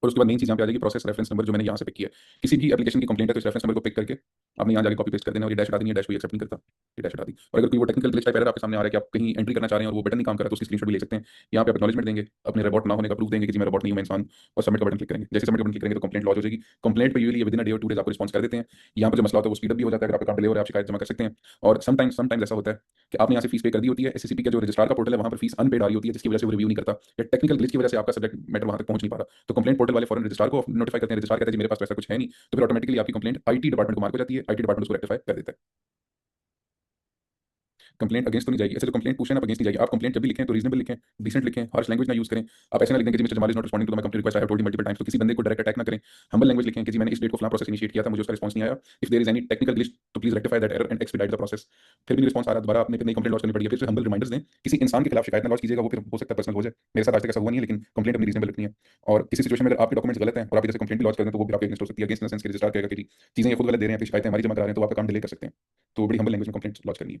और उसके बाद मेन चीज़ यहाँ पे आ जाएगी प्रोसेस रेफरेंस नंबर, जो मैंने यहाँ से पिक किया है। किसी भी एप्लीकेशन की कंप्लेंट है तो इस रेफरेंस नंबर को पिक करके आपने यहाँ जाके कॉपी पेस्ट कर देना, और ये डैश हटा देनी है, डैश कोई एक्सेप्ट नहीं करता। ये डैश हटा दी। और अगर कोई वो टेक्निकल ग्लिच टाइप एरर आपके सामने आ रहा है कि आप कहीं एंट्री करना चाह रहे हैं और वो बटन नहीं काम कर रहा, तो उसकी स्क्रीनशॉट भी ले सकते हैं। यहाँ पे आप एक्नॉलेजमेंट देंगे, अपने रोबोट ना होने का प्रूफ देंगे कि जी मैं रोबोट नहीं हूं, मैं इंसान, और सबमिट का बटन क्लिक करेंगे। जैसे सबमिट का बटन क्लिक करेंगे तो कंप्लेंट लॉन्च हो जाएगी। कंप्लेंट पे यूजुअली विदिन अ डे और 2 डेज आपको रिस्पॉन्स कर देते हैं। यहाँ पे जो मसला होता है वो स्पीड अप भी हो जाता है। अगर आपका काम डिले हो रहा है, आप शिकायत जमा कर सकते हैं। और समटाइम्स ऐसा होता है कि आपने यहाँ से फीस पे कर दी होती है, एसएससीपी का जो रजिस्ट्रार का पोर्टल है वहाँ पर फीस अनपेड आ रही होती है, जिसकी वजह से वो रिव्यू नहीं करता, या टेक्निकल ग्लिच की वजह से आपका सब्जेक्ट मैटर वहाँ तक पहुंच नहीं पा रहा। तो कंप्लेंट पोर्टल वाले फॉरन रजिस्ट्रार को नोटिफाई करते हैं। रजिस्ट्रार कहते हैं जी मेरे पास तो ऐसा कुछ है नहीं, तो फिर ऑटोमेटिकली आपकी कंप्लेंट आईटी डिपार्टमेंट को मार्क हो जाती है, आईटी डिपार्टमेंट उसको रेक्टिफाई कर देता है। कंप्लेंट अगेंस्ट तो नहीं जाएगी। ऐसे जो कंप्लेंट पूछे ना, अगेंस्ट नहीं जाएगी। आप कंप्लेंट जब भी लिखें तो रीजनेबल लिखें, डिसेंट लिखें, हार्श लैंग्वेज ना यूज करें। आप ऐसे ना लिखें कि mister Jamal is not responding to my complaint request, I have told him multiple times. तो किसी बंदे को डायरेक्ट अटैक ना करें। हम्बल लैंग्वेज लिखें कि जी मैंने इस डेट को फलां प्रोसेस इनिशिएट किया था, मुझे उसका रिस्पॉन्स नहीं आया, if there is any technical glitch तो please rectify that error and expedite the process. फिर भी रिस्पॉन्स आ रहा है, दोबारा आपने फिर नई कंप्लेंट लॉन्च करनी पड़ेगी। फिर हम्बल रिमाइंडर्स दें। किसी इंसान के खिलाफ शिकायत ना लॉन्च कीजिएगा, वो फिर हो सकता है पर्सनल हो जाए। मेरे साथ आज तक ऐसा हुआ नहीं है, लेकिन कंप्लेंट अपनी रीजनेबल रखनी है। और किसी सिचुएशन में अगर आपके डॉक्यूमेंट्स गलत हैं और आप जैसे कंप्लेंट भी लॉन्च कर दें तो वो फिर आपके अगेंस्ट हो सकती है। अगेंस्ट इन द सेंस कि रजिस्ट्रार कहेगा कि जी चीजें ये खुद गलत दे रहे हैं, फिर शिकायतें हमारी जमा करा रहे हैं, तो आपका काम डिले कर सकते हैं। तो बड़ी हम्बल लैंग्वेज में कंप्लेंट लॉन्च करनी है।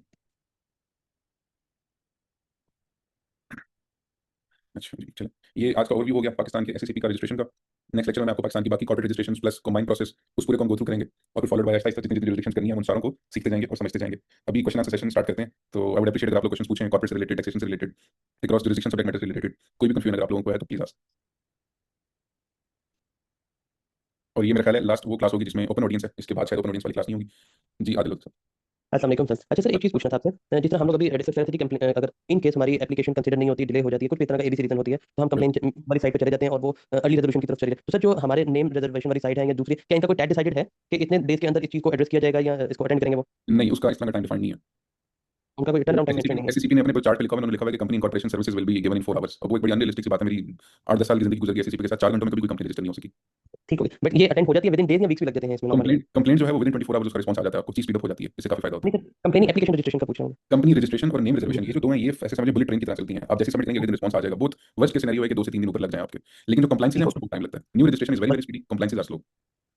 अच्छा जी, चलो ये आज का ओवरव्यू हो गया पाकिस्तान के एसएससीपी का रजिस्ट्रेशन का। नेक्स्ट लेक्चर में आपको पाकिस्तान की बाकी corporate registration plus combine process उस पूरे को हम गो थ्रू करेंगे, और फिर फॉलोड बाय आहिस्ता जितनी जितनी रजिस्ट्रेशन करनी है उन सारों को सीखते जाएंगे और समझते जाएंगे। अभी क्वेश्चन आंसर सेशन स्टार्ट करते हैं। तो आई वुड अप्रिशिएट अगर आप लोग क्वेश्चन पूछें कॉर्पोरेट से रिलेटेड, टैक्सेशन से related, across jurisdiction subject matter से रिलेटेड। कोई भी कंफ्यूजन अगर आप लोगों को है तो प्लीज आस्क। और ये मेरा ख्याल है लास्ट वो क्लास होगी जिसमें ओपन ऑडियंस है, इसके बाद शायद ओपन ऑडियंस वाली क्लास नहीं होगी। जी आदिल सर। अस्सलाम वालेकुम सर। अच्छा सर, एक चीज़ पूछना था आपसे। जिस तरह हम लोग अभी डिस्कस कर रहे थे कि अगर इन केस हमारी एप्लीकेशन कंसीडर नहीं होती, डिले हो जाती है, कुछ भी तरह का एबीसी रीजन होती है, तो हम कंप्लेंट वाली साइड पे चले जाते हैं और वो अर्ली रिजर्वेशन की तरफ चले जाते हैं। तो सर जो हमारे नेम रिजर्वेशन वाली साइड है या दूसरी, क्या इनका कोई डेट डिसाइडेड है कि इतने डेज के अंदर इस चीज़ को एड्रेस किया जाएगा या इसको अटेंड करेंगे वो? नहीं, उसका इस तरह का टाइम डिफाइंड नहीं है। उनका कोई टर्न अराउंड टाइम मेंशन नहीं है? एससीसीपी ने अपने चार्ट पे लिखा हुआ है, उन्होंने लिखा हुआ है कि company incorporation services will be given in 4 hours. अब वो एक बड़ी अनरियलिस्टिक सी बात है। मेरी 8-10 साल की जिंदगी गुजर गई एससीसीपी के साथ, 4 घंटों में कभी कोई कंपनी रजिस्टर नहीं हो सकी। ठीक हो गया, बट ये अटेंड हो जाती है विदिन डेज या वीक्स भी लग जाते हैं इसमें नॉर्मली? कंप्लेंट जो है वो विदिन 24 आवर्स उसका रिस्पॉन्स आ जाता है, आपको चीज स्पीड अप हो जाती है, इससे काफी फायदा होता नहीं है। सर, कंपनी एप्लीकेशन रजिस्ट्रेशन का पूछ रहा हूँ कंपनी रजिस्ट्रेशन और नेम रिजर्वेशन ये जो दो हैं, ये ऐसे समझिए बुलेट ट्रेन की तरह चलती हैं। आप जैसे सबमिट करेंगे अगले दिन रिस्पॉन्स आ जाएगा। बहुत वर्स्ट के सिनेरियो है कि 2 से 3 दिन ऊपर लग जाए आपके, लेकिन जो कंप्लायंस है ठीक हो उसमें बहुत टाइम लगता है। न्यू रजिस्ट्रेशन इज वेरी बस very speedy, compliance are slow.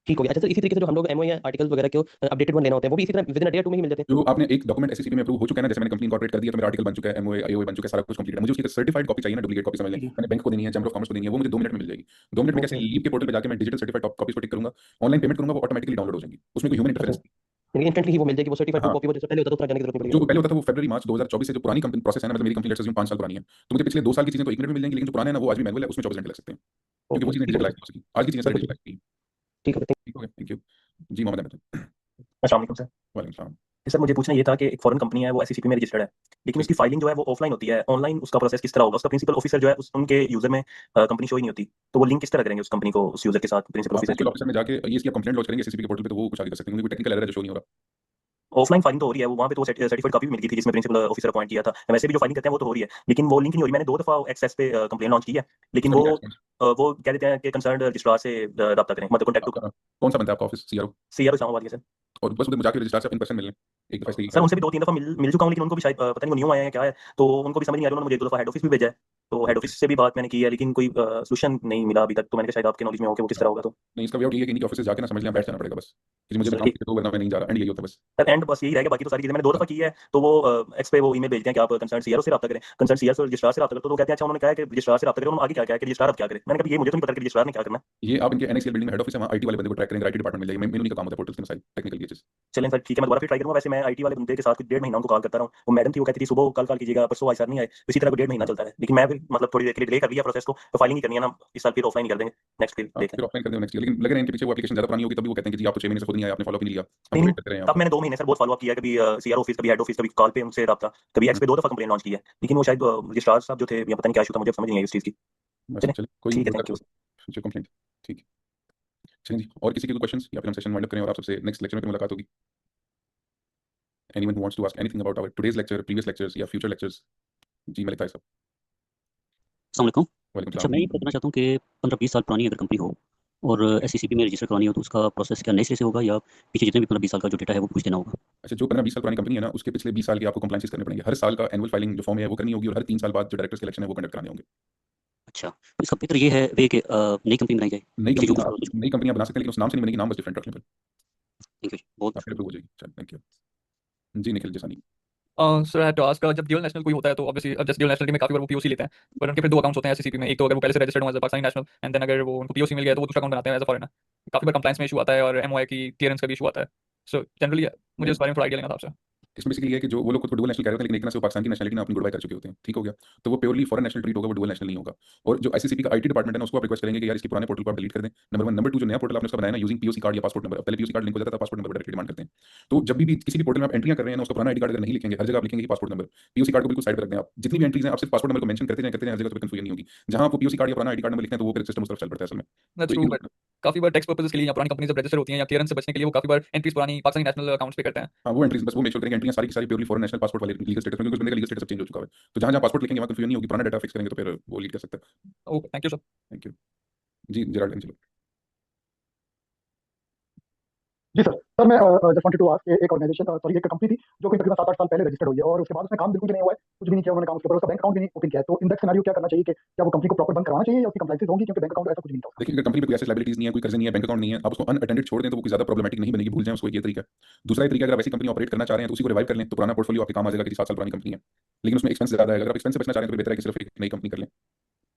ठीक हो गया। अच्छा सर, इसी तरीके से जो हम लोग एमओ या आर्टिकल्स वगैरह को अपडेटेड वन लेना होता है, वो भी इसी तरह विदिन अ डे या टू में ही मिल जाते हैं? जो आपने एक डॉक्यूमेंट एससीसीपी में अप्रूव हो चुका है ना, जैसे मैंने कंपनी इनकॉर्पोरेट कर दिया तो मेरा आर्टिकल बन चुका है, एमओए आईओए बन चुका है, सारा कुछ कंप्लीट है। मुझे उसकी सर्टिफाइड कॉपी चाहिए ना, डुप्लीकेट कॉपी समझ लें, जी जी। मैंने बैंक को देनी है, चैम्बर ऑफ कॉमर्स को देनी है, वो मुझे 2 मिनट में मिल जाएगी। 2 मिनट में कैसे? ओके। लीव के पोर्टल पे जाके मैं डिजिटल सर्टिफाइड कॉपीज को टिक करूंगा, ऑनलाइन पेमेंट करूंगा, वो ऑटोमेटिकली डाउनलोड हो जाएंगी, उसमें कोई ह्यूमन अच्छा, इंटरफेरेंस नहीं। यानी इंस्टेंटली ही वो मिल जाएगी, वो सर्टिफाइड हाँ, कॉपी वो जैसे पहले होता था उतना जाने की जरूरत नहीं जो पड़ेगी? पहले होता था वो फरवरी मार्च 2024 से जो पुरानी कंपनी प्रोसेस है ना, मतलब मेरी कंपनी लेट्स अज्यूम 5 साल पुरानी है, तो मुझे पिछले 2 साल की चीजें तो 1 मिनट में मिल जाएंगी, लेकिन जो पुराने हैं ना वो आज भी मैनुअल है, उसमें 24 घंटे लग सकते हैं, क्योंकि वो ओके, चीजें ठीक हो डिजिटलाइज गया। नहीं हो सकी। आज की चीजें सारी बिल्कुल डिजिटलाइज की। ठीक हो गया। ठीक हो गया, थैंक यू। जी मोहम्मद अहमद। अस्सलाम वालेकुम सर। वालेकुम सलाम। सर मुझे पूछना ये था कि एक फॉरेन कंपनी है वो एससीसीपी में रजिस्टर्ड है, लेकिन उसकी फाइलिंग जो है वो ऑफलाइन होती है, ऑनलाइन उसका प्रोसेस किस तरह होगा? उसका प्रिंसिपल ऑफिसर जो है उनके यूजर में कंपनी शो ही नहीं होती, तो वो लिंक किस तरह करेंगे उस कंपनी को उस यूजर के साथ प्रिंसिपल आप ऑफिसर के? प्रिंसिपल ऑफिसर में जाके ये इसकी कंप्लेंट लॉन्च करेंगे एससीसीपी के पोर्टल पे, तो वो कुछ आगे कर सकते हैं, क्योंकि कोई टेक्निकल एरर है जो शो नहीं हो रहा। ऑफलाइन फाइलिंग तो हो रही है, वो वहाँ पे तो सर्टिफाइड कॉपी भी मिल गई थी जिसमें प्रिंसिपल ऑफिसर अपॉइंट किया था। वैसे भी जो फाइलिंग करते हैं वो तो हो रही है, लेकिन वो लिंक नहीं हो रही। मैंने 2 दफा एक्सेस पे कंप्लेन लॉन्च की है, लेकिन उसका भी क्या response? वो कह देते हैं कि कंसर्न रजिस्ट्रार से रब्ता करें, मतलब कॉन्टैक्ट टू आपका कौन सा बनता है आपका ऑफिस? सीआरओ? सीआर इस्लामाबाद के सर। और बस उधर जाके रजिस्ट्रार से इन पर्सन मिलने, एक दफा सही सर फायदा। उनसे भी 2-3 दफा मिल चुका हूँ, लेकिन उनको भी शायद पता नहीं वो न्यू आए हैं क्या है, तो उनको भी समझ नहीं आ रही। उन्होंने मुझे 1-2 दफा हेड ऑफिस भी भेजा है, तो हेड ओके, ऑफिस से भी बात मैंने की है, लेकिन कोई सोल्यूशन नहीं मिला अभी तक। तो मैंने कहा शायद आपके नॉलेज में हो कि वो किस तरह होगा। तो नहीं इसका वे आउट ये है कि इनकी ऑफिस से जाके ना समझ लें, बैठ जाना पड़ेगा बस, क्योंकि मुझे तो चलो काम ठीक करके दो वरना मैं नहीं जा रहा, एंड यही होता है बस। सर, एंड बस यही रहेगा, बाकी तो सारी चीजें मैंने 2 दफा की है। तो वो एक्स पे वो ईमेल भेजते हैं कि आप कंसर्न सीआरओ से रब्ता करें, कंसर्न सीआरओ से रजिस्ट्रार से रब्ता करें। तो वो कहते हैं अच्छा, उन्होंने कहा है कि रजिस्ट्रार से रब्ता करें, उन्होंने आगे क्या कहा है कि रजिस्ट्रार अब क्या करे। मैंने कहा ये मुझे तो नहीं पता कि रजिस्ट्रार ने क्या करना है। ये आप इनके एनएक्सीएल बिल्डिंग में हेड ऑफिस है, वहाँ आईटी वाले बंदे को ट्रैक करेंगे, आईटी डिपार्टमेंट मिल जाएगी, मैं उन्हीं का काम होता है पोर्टल्स के मसाइल, टेक्निकल ग्लिचेस। चलें सर ठीक है, मैं दोबारा फिर ट्राई करूंगा। वैसे मैं आईटी वाले बंदे के साथ कुछ 1.5 महीना उनको कॉल करता रहा हूँ। वो मैडम थी, वो कहती थी सुबह कल कीजिएगा, परसों आज सर नहीं आए, इसी तरह को 1.5 महीना चलता है। लेकिन मैं भी मतलब थोड़ी देर के लिए डिले कर लिया प्रोसेस को, तो फाइलिंग ही करनी है ना इस साल, फिर ऑफलाइन ही कर देंगे नेक्स्ट, फिर हाँ, देखते हैं। फिर ऑफलाइन कर दो नेक्स्ट ईयर, लेकिन लग रहा है इनके पीछे वो एप्लीकेशन ज्यादा पुरानी होगी, तभी वो कहते हैं कि जी आप तो 6 महीने से खुद नहीं आए, आपने फॉलो भी नहीं लिया, नहीं हमको नहीं, वेट करते रहे यहाँ तब पे। मैंने 2 महीने सर बहुत फॉलो अप किया, कभी सीआर ऑफिस, कभी हेड ऑफिस, कभी कॉल पे उनसे रब्ता, कभी एक्स पे 2 दफा कंप्लेन लॉन्च की है, लेकिन वो शायद रजिस्ट्रार साहब जो थे या पता नहीं क्या इशू था, मुझे समझ नहीं आई उस चीज की। अच्छा चलें चलिए, कोई नहीं, ठीक है, वो थैंक कर यू। दो जो कंप्लेंट। ठीक है, चलिए जी, और किसी के कोई क्वेश्चंस, या फिर हम सेशन वाइंड अप करें और आप सबसे नेक्स्ट लेक्चर में फिर मुलाकात होगी। Anyone who wants to ask anything about our today's lecture, previous lectures या फ्यूचर लेक्चर्स? जी मलिक ताई साहब। अस्सलाम वालेकुम। वालेकुम अच्छा, मैं ये सलाम। बताना चाहता हूँ कि 15-20 साल पुरानी अगर कंपनी हो और एससीसीपी में रजिस्टर करवानी हो, तो उसका प्रोसेस क्या नए सिरे से होगा या पीछे जितने भी 15-20 साल का जो डेटा है वो कुछ देना होगा? अच्छा, जो 15-20 साल पुरानी कंपनी है ना, उसके पिछले 20 साल के आपको कंप्लायंसेस करने पड़ेंगे। हर साल का एनुअल फाइलिंग जो फॉर्म है वो करनी होगी, और हर 3 साल बाद जो डायरेक्टर्स के इलेक्शन है वो कंडक्ट कराने होंगे। अच्छा, तो इसका बेहतर ये है वे कि नई कंपनी बनाई जाए, नई पिछली कंपनी, जो कुछ हाँ, साल हो चुकी। नई कंपनियां बना सकते हैं, लेकिन उस नाम से नहीं बनेगी, नाम बस डिफरेंट रखने पर थैंक यू जी, बहुत आपके शुक्रिया। अप्रूव हो जाएगी। चल थैंक यू। जी Nikhil Jasani. Sir I had to ask, जब ड्यूअल नेशनल कोई होता है तो ऑब्वियसली अब जैसे ड्यूअल नेशनलिटी में काफी बार वो पीओसी लेते हैं, पर उनके फिर 2 अकाउंट्स होते हैं एससीसीपी में। एक तो अगर वो पहले से रजिस्टर्ड हो as a Pakistani national, and then अगर वो उनको पीओसी मिल गया तो वो दूसरा अकाउंट बनाते हैं एज अ फॉरेनर। काफी बार कंप्लायंस में इशू आता है और एमओआई की क्लियरेंस का भी इशू आता है। सो जनरली मुझे इस बारे में थोड़ा आइडिया लेना था आपसे। इसमें बेसिकली है कि जो वो लोग खुद को डुअल नेशनल कह रहे होते हैं, लेकिन एक तरह से वो पाकिस्तान की नेशनलिटी ना अपनी गुड बाय कर चुके होते हैं, ठीक हो गया। तो वो प्योरली फॉरेन नेशनल ट्रीट होगा, वो डुअल नेशनल नहीं होगा। और जो आईसीसीपी का आईटी डिपार्टमेंट है ना, उसको आप रिक्वेस्ट करेंगे कि यार इसके पुराने पोर्टल को आप डिलीट कर दें, नंबर 1। नंबर 2, जो नया पोर्टल आपने उसका बनाया ना यूजिंग पीओसी कार्ड या पासपोर्ट नंबर, पहले पीओसी कार्ड लिंक हो जाता था, पासपोर्ट नंबर डायरेक्टली डिमांड करते हैं। तो जब भी किसी भी पोर्टल में आप एंट्रियां कर रहे हैं ना, उसका पुराना आईडी कार्ड अगर नहीं लिखेंगे, हर जगह आप लिखेंगे पासपोर्ट नंबर, पीओसी कार्ड को बिल्कुल साइड पर रख दें आप। जितनी भी एंट्रीज हैं आप सिर्फ पासपोर्ट नंबर को मेंशन करते जाएं, हर जगह, तो कंफ्यूजन नहीं होगी। जहां आप पीओसी कार्ड या पुराना आईडी कार्ड नंबर लिखते हैं, तो वो फिर सिस्टम उस तरफ चल पड़ता है असल में। दैट्स तो ट्रू, बट काफी बार टैक्स पर्पसेस के लिए या पुरानी कंपनी जब रजिस्टर होती हैं या क्लियरेंस से बचने के लिए वो काफी बार एंट्रीज पुरानी पाकिस्तानी नेशनल अकाउंट्स पे करते हैं। हाँ, वो एंट्रीज बस वो मेक श्योर करेंगे एंट्रियां सारी की सारी प्योरली फॉरेन नेशनल पासपोर्ट वाले लीगल स्टेटस में, क्योंकि उस बंदे का लीगल स्टेटस चेंज हो चुका है। तो जहां जहां पासपोर्ट लिखेंगे वहां कंफ्यूजन नहीं होगी, पुराना डाटा फिक्स करेंगे तो फिर वो लीड कर सकता है। Okay, thank you sir. Thank you. जी जेराल्ड, चलो। जी सर मैं जस्ट वांटेड टू आस्क, एक ऑर्गेनाइजेशन सॉरी एक कंपनी थी जो कि तकरीबन 7-8 साल पहले रजिस्टर्ड हुई है और उसके बाद उसने काम बिल्कुल भी नहीं हुआ है, कुछ भी नहीं किया उन्होंने काम, उसके ऊपर उसका बैंक अकाउंट भी नहीं ओपन किया है। तो इन दैट सिनेरियो क्या करना चाहिए कि क्या वो कंपनी को प्रॉपर बंद करवाना चाहिए या उसकी कंप्लायंसेस होंगी, क्योंकि बैंक अकाउंट ऐसा कुछ भी नहीं था उसका? देखिए, अगर कंपनी पे कोई एसेट लायबिलिटीज नहीं है, कोई कर्ज नहीं है, बैंक अकाउंट नहीं है, आप उसको अनअटेंडेड छोड़ दें तो वो कोई ज्यादा प्रॉब्लमेटिक नहीं बनेगी, भूल जाएं उसको, ये तरीका है। दूसरा तरीका, अगर आप ऐसी कंपनी ऑपरेट करना चाह रहे हैं तो उसी को रिवाइव कर लें, तो पुराना पोर्टफोलियो आपके काम आ जाएगा, किसी 7 साल पुरानी कंपनी है, लेकिन उसमें एक्सपेंस ज्यादा है। अगर आप एक्सपेंस से बचना चाह रहे हैं तो बेहतर है कि सिर्फ एक नई कंपनी कर लें।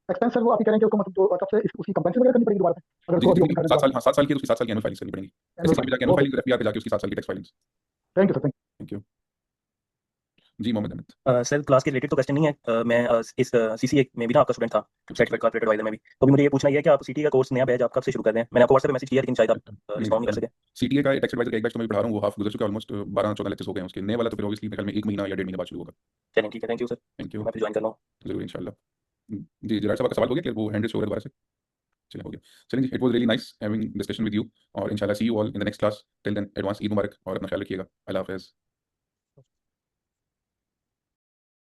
एक्सपेंस सर वो आप ही कह रहे हैं कि उसको मतलब तो तब से उसकी कंप्लायंसेस वगैरह करनी पड़ेगी दोबारा से, अगर उसको अभी ओपन करना 7 साल, हाँ 7 साल की है तो उसकी 7 साल की एनुअल फाइलिंग करनी पड़ेगी। एसएससी पे जाके एनुअल फाइलिंग, एफपीआर पे जाके उसकी 7 साल की tax filing. Thank you sir, thank thank you. जी मोहम्मद अहमद। सर क्लास के रिलेटेड तो क्वेश्चन नहीं है। मैं इस सीसीए में भी ना आपका स्टूडेंट था, सर्टिफाइड कॉर्पोरेट एडवाइजर में भी। तो अभी मुझे ये पूछना है कि आप सीटी का कोर्स नया बैच आप कब से शुरू कर रहे हैं? मैंने आपको व्हाट्सएप पे मैसेज किया, लेकिन शायद आप रिस्पॉन्ड नहीं कर सके। सीटीए का टैक्स एडवाइजर का एक बैच तो मैं भी पढ़ा रहा हूँ, वो हाफ गुजर चुका है, ऑलमोस्ट 12-14 लेक्चर्स हो गए हैं उसके। नए वाला तो फिर ऑब्वियसली मेरे ख्याल में 1 महीना या 1.5 महीने बाद शुरू होगा। चलिए ठीक है, thank you sir, thank you. मैं फिर ज्वाइन कर रहा हूँ। जरूर इंशाल्लाह। जी जेराल्ड साहब, आपका सवाल हो गया कि वो हैंड शो दोबारा से? चलिए, हो गया। चलिए जी, it was really nice having discussion with you, और इंशाल्लाह see you all in the next class. Till then advance Eid मुबारक और अपना ख्याल रखिएगा। अल्लाह हाफिज़।